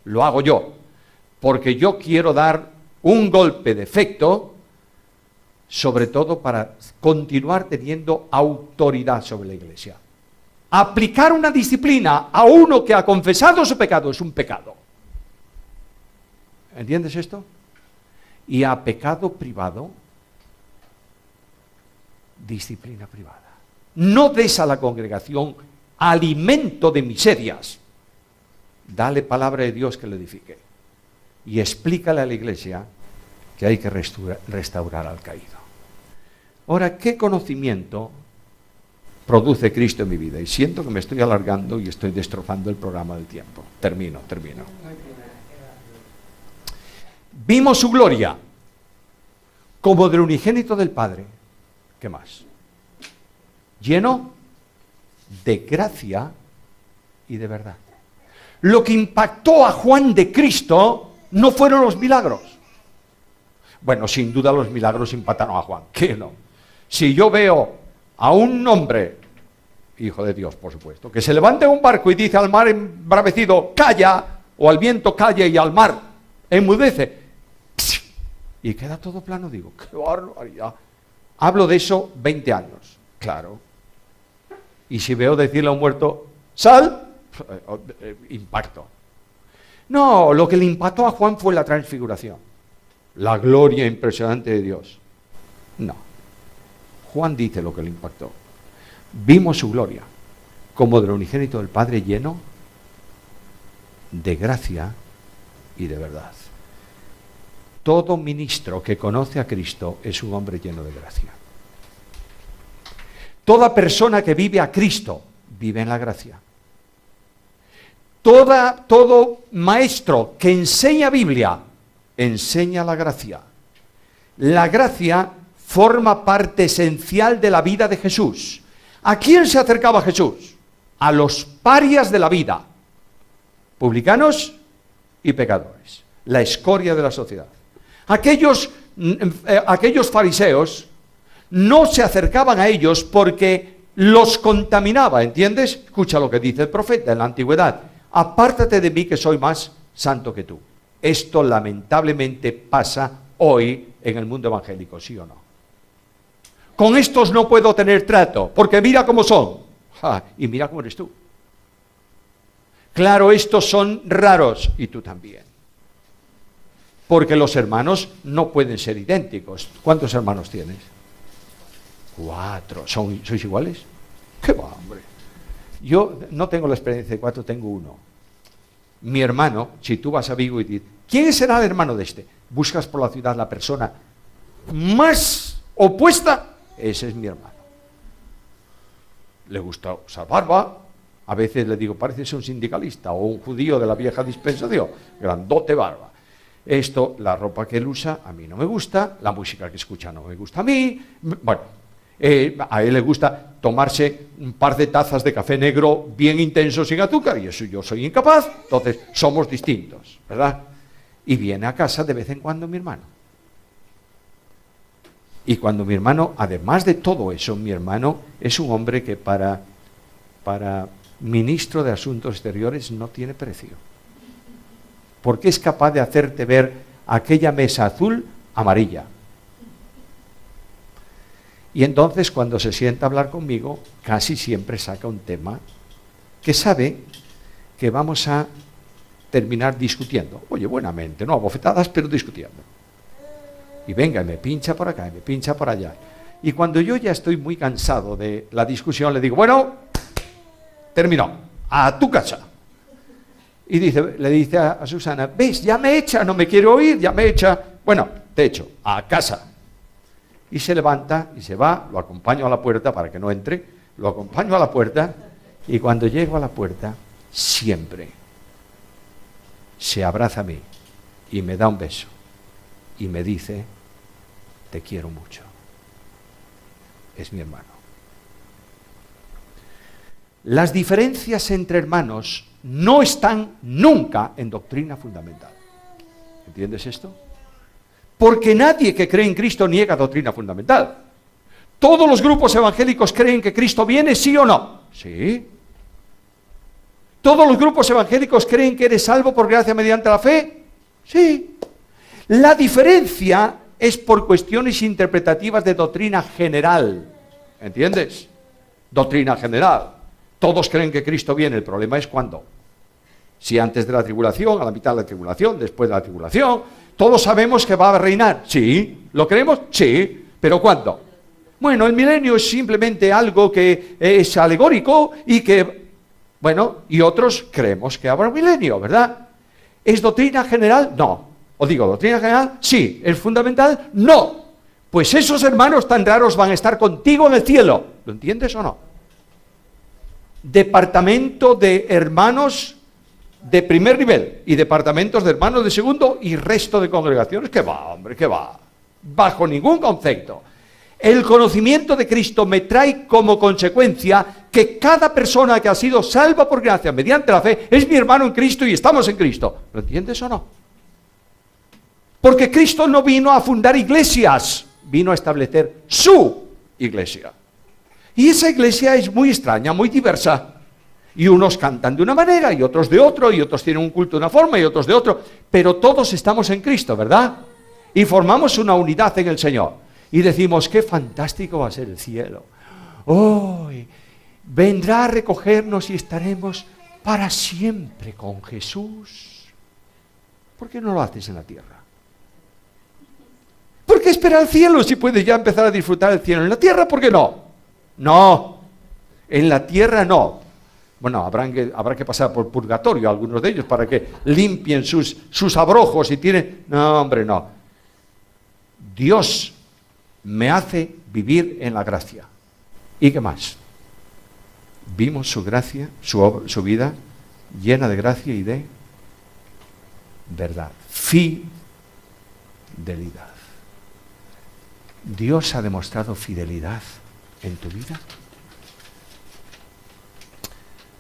Lo hago yo. Porque yo quiero dar un golpe de efecto, sobre todo para continuar teniendo autoridad sobre la iglesia. Aplicar una disciplina a uno que ha confesado su pecado es un pecado. ¿Entiendes esto? Y a pecado privado, disciplina privada. No des a la congregación alimento de miserias. Dale palabra de Dios que lo edifique. Y explícale a la iglesia que hay que restaurar al caído. Ahora, ¿qué conocimiento produce Cristo en mi vida? Y siento que me estoy alargando y estoy destrozando el programa del tiempo. Termino. Vimos su gloria como del unigénito del Padre. ¿Qué más? Lleno de gracia y de verdad. Lo que impactó a Juan de Cristo no fueron los milagros. Bueno, sin duda los milagros impactaron a Juan. ¿Qué no? Si yo veo a un hombre, hijo de Dios, por supuesto, que se levanta en un barco y dice al mar embravecido, calla, o al viento calla y al mar enmudece, y queda todo plano, digo, qué barbaridad. Hablo de eso 20 años, claro. Y si veo decirle a un muerto, sal, impacto. No, lo que le impactó a Juan fue la transfiguración, la gloria impresionante de Dios. No, Juan dice lo que le impactó. Vimos su gloria, como del unigénito del Padre, lleno de gracia y de verdad. Todo ministro que conoce a Cristo es un hombre lleno de gracia. Toda persona que vive a Cristo vive en la gracia. Todo maestro que enseña Biblia enseña la gracia. La gracia forma parte esencial de la vida de Jesús. ¿A quién se acercaba Jesús? A los parias de la vida, publicanos y pecadores, la escoria de la sociedad. Aquellos fariseos no se acercaban a ellos porque los contaminaba, ¿entiendes? Escucha lo que dice el profeta en la antigüedad. apártate de mí que soy más santo que tú. Esto lamentablemente pasa hoy en el mundo evangélico, ¿sí o no? Con estos no puedo tener trato, porque mira cómo son. Y mira cómo eres tú. Claro, estos son raros, y tú también. Porque los hermanos no pueden ser idénticos. ¿Cuántos hermanos tienes? 4. ¿Sois iguales? ¡Qué va, hombre! Yo no tengo la experiencia de 4, tengo 1. Mi hermano, si tú vas a Vigo y dices, ¿quién será el hermano de este? Buscas por la ciudad la persona más opuesta, ese es mi hermano. Le gusta usar barba, a veces le digo, pareces un sindicalista o un judío de la vieja dispensación, grandote barba. Esto, la ropa que él usa, a mí no me gusta, la música que escucha no me gusta a mí, bueno, a él le gusta tomarse un par de tazas de café negro bien intenso sin azúcar, y eso yo soy incapaz, entonces somos distintos, ¿verdad? Y viene a casa de vez en cuando mi hermano. Y cuando mi hermano, además de todo eso, mi hermano es un hombre que para ministro de Asuntos Exteriores no tiene precio. Porque es capaz de hacerte ver aquella mesa azul amarilla. Y entonces cuando se sienta a hablar conmigo, casi siempre saca un tema que sabe que vamos a terminar discutiendo. Oye, buenamente, no a bofetadas, pero discutiendo. Y venga, y me pincha por acá, y me pincha por allá. Y cuando yo ya estoy muy cansado de la discusión, le digo, bueno, terminó, a tu casa. Y le dice a Susana, ¿ves? Ya me echa, no me quiere oír, ya me echa. Bueno, te echo, a casa. Y se levanta y se va, lo acompaño a la puerta para que no entre, lo acompaño a la puerta, y cuando llego a la puerta, siempre se abraza a mí y me da un beso y me dice, te quiero mucho. Es mi hermano. Las diferencias entre hermanos no están nunca en doctrina fundamental. ¿Entiendes esto? Porque nadie que cree en Cristo niega doctrina fundamental. ¿Todos los grupos evangélicos creen que Cristo viene, sí o no? Sí. ¿Todos los grupos evangélicos creen que eres salvo por gracia mediante la fe? Sí. La diferencia es por cuestiones interpretativas de doctrina general. ¿Entiendes? Doctrina general. Todos creen que Cristo viene, el problema es cuándo. Si antes de la tribulación, a la mitad de la tribulación, después de la tribulación. Todos sabemos que va a reinar. Sí. ¿Lo creemos? Sí. ¿Pero cuándo? Bueno, el milenio es simplemente algo que es alegórico y que, bueno, y otros creemos que habrá un milenio, ¿verdad? ¿Es doctrina general? No. O digo, ¿doctrina general? Sí. ¿Es fundamental? No. Pues esos hermanos tan raros van a estar contigo en el cielo. ¿Lo entiendes o no? Departamento de hermanos de primer nivel y departamentos de hermanos de segundo y resto de congregaciones. ¿Qué va, hombre? ¿Qué va? Bajo ningún concepto. El conocimiento de Cristo me trae como consecuencia que cada persona que ha sido salva por gracia mediante la fe es mi hermano en Cristo y estamos en Cristo. ¿Lo entiendes o no? Porque Cristo no vino a fundar iglesias, vino a establecer su iglesia. Y esa iglesia es muy extraña, muy diversa. Y unos cantan de una manera y otros de otro, y otros tienen un culto de una forma y otros de otro. Pero todos estamos en Cristo, ¿verdad? Y formamos una unidad en el Señor. Y decimos, qué fantástico va a ser el cielo. Hoy vendrá a recogernos y estaremos para siempre con Jesús. ¿Por qué no lo haces en la tierra? ¿Por qué esperar al cielo si puedes ya empezar a disfrutar del cielo? En la tierra, ¿por qué no? No, en la tierra no. Bueno, habrá que pasar por purgatorio algunos de ellos para que limpien sus abrojos y tienen... No, hombre, no. Dios me hace vivir en la gracia. ¿Y qué más? Vimos su gracia, su vida llena de gracia y de verdad. Fidelidad. Dios ha demostrado fidelidad en tu vida.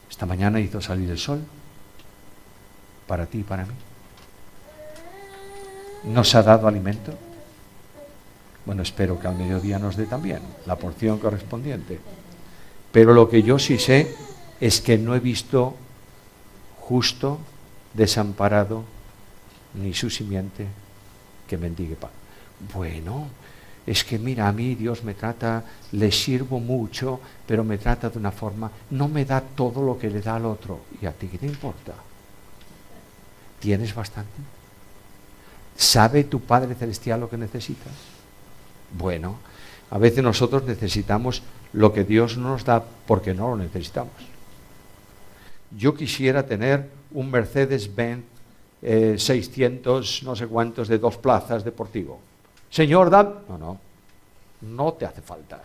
Esta mañana hizo salir el sol para ti y para mí. Nos ha dado alimento. Bueno, espero que al mediodía nos dé también la porción correspondiente. Pero lo que yo sí sé es que no he visto justo, desamparado, ni su simiente que mendigue pan. Bueno, es que mira, a mí Dios me trata, le sirvo mucho, pero me trata de una forma, no me da todo lo que le da al otro. ¿Y a ti qué te importa? ¿Tienes bastante? ¿Sabe tu Padre Celestial lo que necesitas? Bueno, a veces nosotros necesitamos lo que Dios no nos da porque no lo necesitamos. Yo quisiera tener un Mercedes-Benz 600, no sé cuántos, de 2 plazas deportivo. Señor, no te hace falta.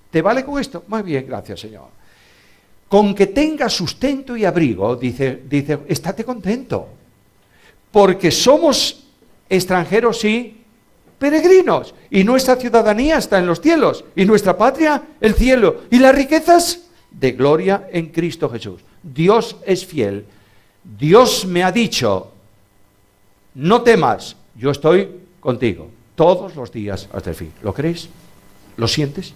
¿Te vale con esto? Muy bien, gracias, Señor. Con que tengas sustento y abrigo, dice, estate contento. Porque somos extranjeros y peregrinos. Y nuestra ciudadanía está en los cielos. Y nuestra patria, el cielo. Y las riquezas de gloria en Cristo Jesús. Dios es fiel. Dios me ha dicho, no temas, yo estoy contigo todos los días hasta el fin. ¿Lo crees? ¿Lo sientes?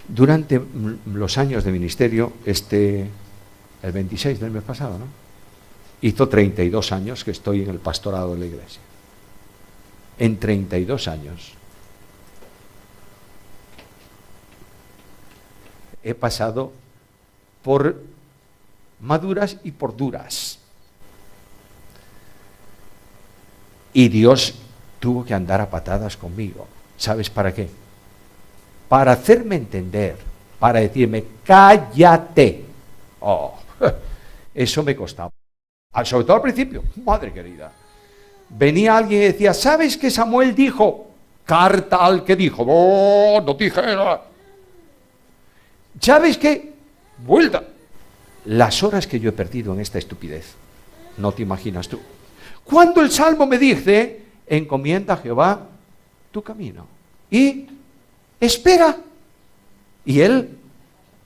Durante los años de ministerio, el 26 del mes pasado, ¿no? Hizo 32 años que estoy en el pastorado de la iglesia. En 32 años he pasado por maduras y por duras. Y Dios tuvo que andar a patadas conmigo. ¿Sabes para qué? Para hacerme entender, para decirme, cállate. Oh, eso me costaba. Sobre todo al principio, madre querida. Venía alguien y decía, ¿sabes qué Samuel dijo? Carta al que dijo, no dije nada. ¿Sabes qué? Vuelta. Las horas que yo he perdido en esta estupidez, no te imaginas tú. Cuando el Salmo me dice, encomienda a Jehová tu camino y espera. Y él,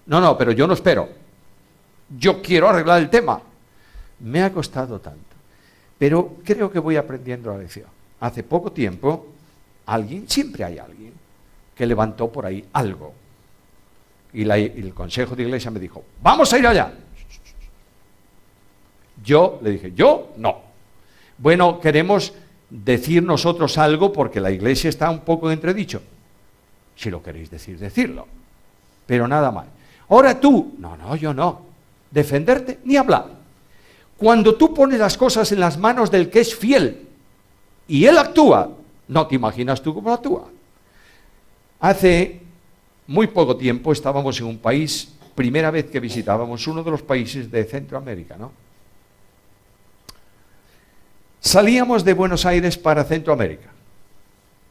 no, pero yo no espero. Yo quiero arreglar el tema. Me ha costado tanto, pero creo que voy aprendiendo la lección. Hace poco tiempo, siempre hay alguien, que levantó por ahí algo. Y el consejo de iglesia me dijo, vamos a ir allá. Yo le dije, yo no. Bueno, queremos decir nosotros algo porque la iglesia está un poco en entredicho. Si lo queréis decir, decirlo. Pero nada más. Ahora tú, no, yo no. Defenderte ni hablar. Cuando tú pones las cosas en las manos del que es fiel y él actúa, no te imaginas tú cómo actúa. Hace muy poco tiempo estábamos en un país, primera vez que visitábamos uno de los países de Centroamérica, ¿no? Salíamos de Buenos Aires para Centroamérica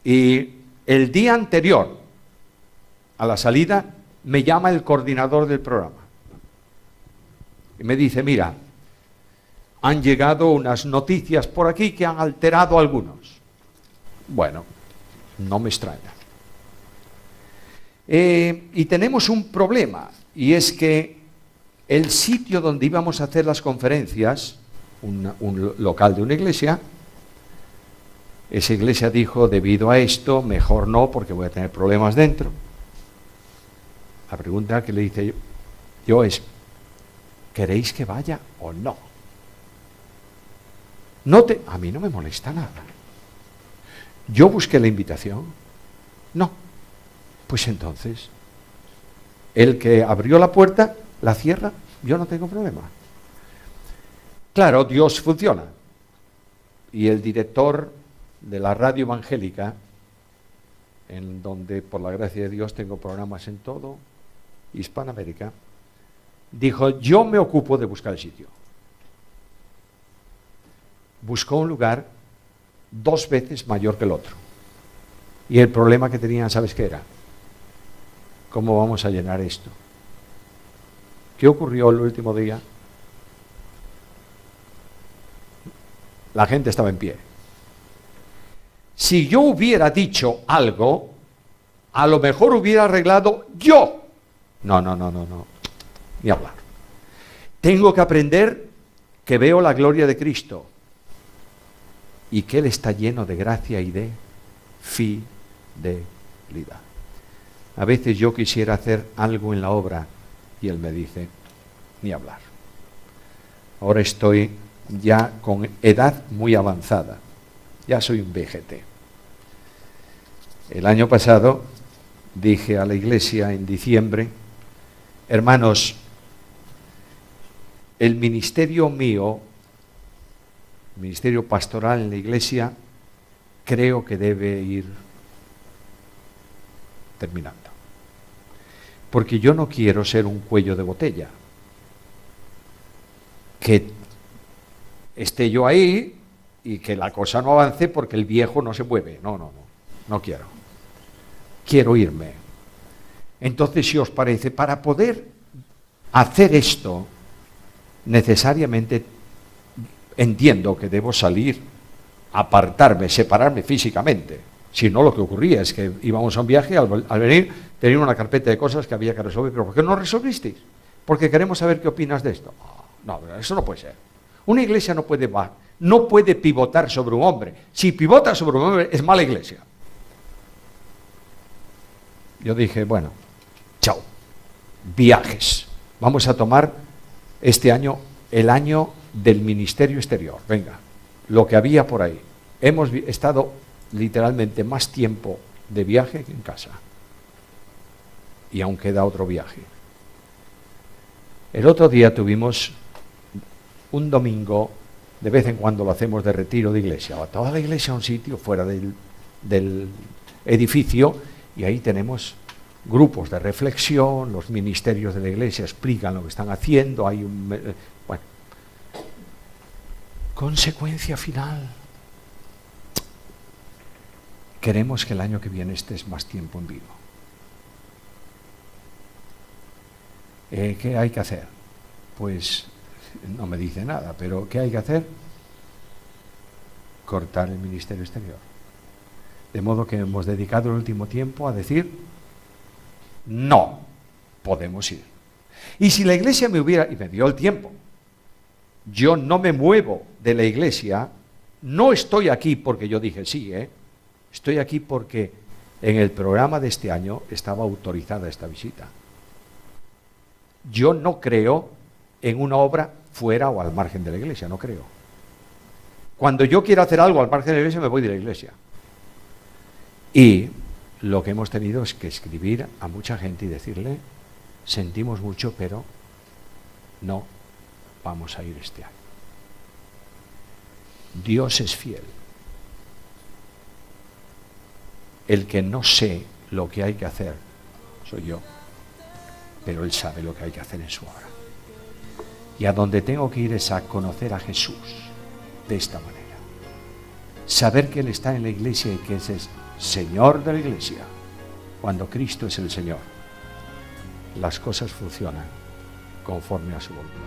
y el día anterior a la salida me llama el coordinador del programa y me dice, mira, han llegado unas noticias por aquí que han alterado a algunos. Bueno, no me extraña. Y tenemos un problema, y es que el sitio donde íbamos a hacer las conferencias, un local de una iglesia, esa iglesia dijo, debido a esto, mejor no, porque voy a tener problemas dentro. La pregunta que le hice yo es, ¿queréis que vaya o no? A mí no me molesta nada. Yo busqué la invitación. No. Pues entonces, el que abrió la puerta, la cierra, yo no tengo problema. Claro, Dios funciona. Y el director de la radio evangélica, en donde por la gracia de Dios tengo programas en todo Hispanoamérica, dijo, yo me ocupo de buscar el sitio. Buscó un lugar 2 veces mayor que el otro. Y el problema que tenían, ¿sabes qué era? ¿Cómo vamos a llenar esto? ¿Qué ocurrió el último día? La gente estaba en pie. Si yo hubiera dicho algo, a lo mejor hubiera arreglado yo. No. Ni hablar. Tengo que aprender que veo la gloria de Cristo y que Él está lleno de gracia y de fidelidad. A veces yo quisiera hacer algo en la obra y Él me dice, ni hablar. Ahora estoy ya con edad muy avanzada. Ya soy un vejete. El año pasado dije a la iglesia en diciembre: hermanos, el ministerio mío, ministerio pastoral en la iglesia, creo que debe ir terminando. Porque yo no quiero ser un cuello de botella. Que esté yo ahí y que la cosa no avance porque el viejo no se mueve. No quiero. Quiero irme. Entonces, si os parece, para poder hacer esto, necesariamente entiendo que debo salir, apartarme, separarme físicamente. Si no, lo que ocurría es que íbamos a un viaje, al venir tenía una carpeta de cosas que había que resolver. ¿Pero por qué no resolvisteis? Porque queremos saber qué opinas de esto. No, eso no puede ser. Una iglesia no puede pivotar sobre un hombre. Si pivota sobre un hombre, es mala iglesia. Yo dije, bueno, chao, viajes. Vamos a tomar este año el año del ministerio exterior. Venga, lo que había por ahí. Hemos estado literalmente más tiempo de viaje que en casa. Y aún queda otro viaje. El otro día tuvimos un domingo, de vez en cuando lo hacemos de retiro de iglesia. Va toda la iglesia a un sitio fuera del edificio y ahí tenemos grupos de reflexión, los ministerios de la iglesia explican lo que están haciendo, hay un... Bueno, consecuencia final. Queremos que el año que viene estés más tiempo en vivo. ¿Qué hay que hacer? Pues no me dice nada, pero ¿qué hay que hacer? Cortar el ministerio exterior. De modo que hemos dedicado el último tiempo a decir, no podemos ir. Y si la iglesia me dio el tiempo, yo no me muevo de la iglesia, no estoy aquí porque yo dije sí, estoy aquí porque en el programa de este año estaba autorizada esta visita. Yo no creo en una obra fuera o al margen de la iglesia, no creo. Cuando yo quiero hacer algo al margen de la iglesia, me voy de la iglesia. Y lo que hemos tenido es que escribir a mucha gente y decirle, sentimos mucho, pero no vamos a ir este año. Dios es fiel. El que no sé lo que hay que hacer soy yo, pero Él sabe lo que hay que hacer en su obra. Y a donde tengo que ir es a conocer a Jesús de esta manera. Saber que Él está en la iglesia y que es el Señor de la iglesia. Cuando Cristo es el Señor, las cosas funcionan conforme a su voluntad.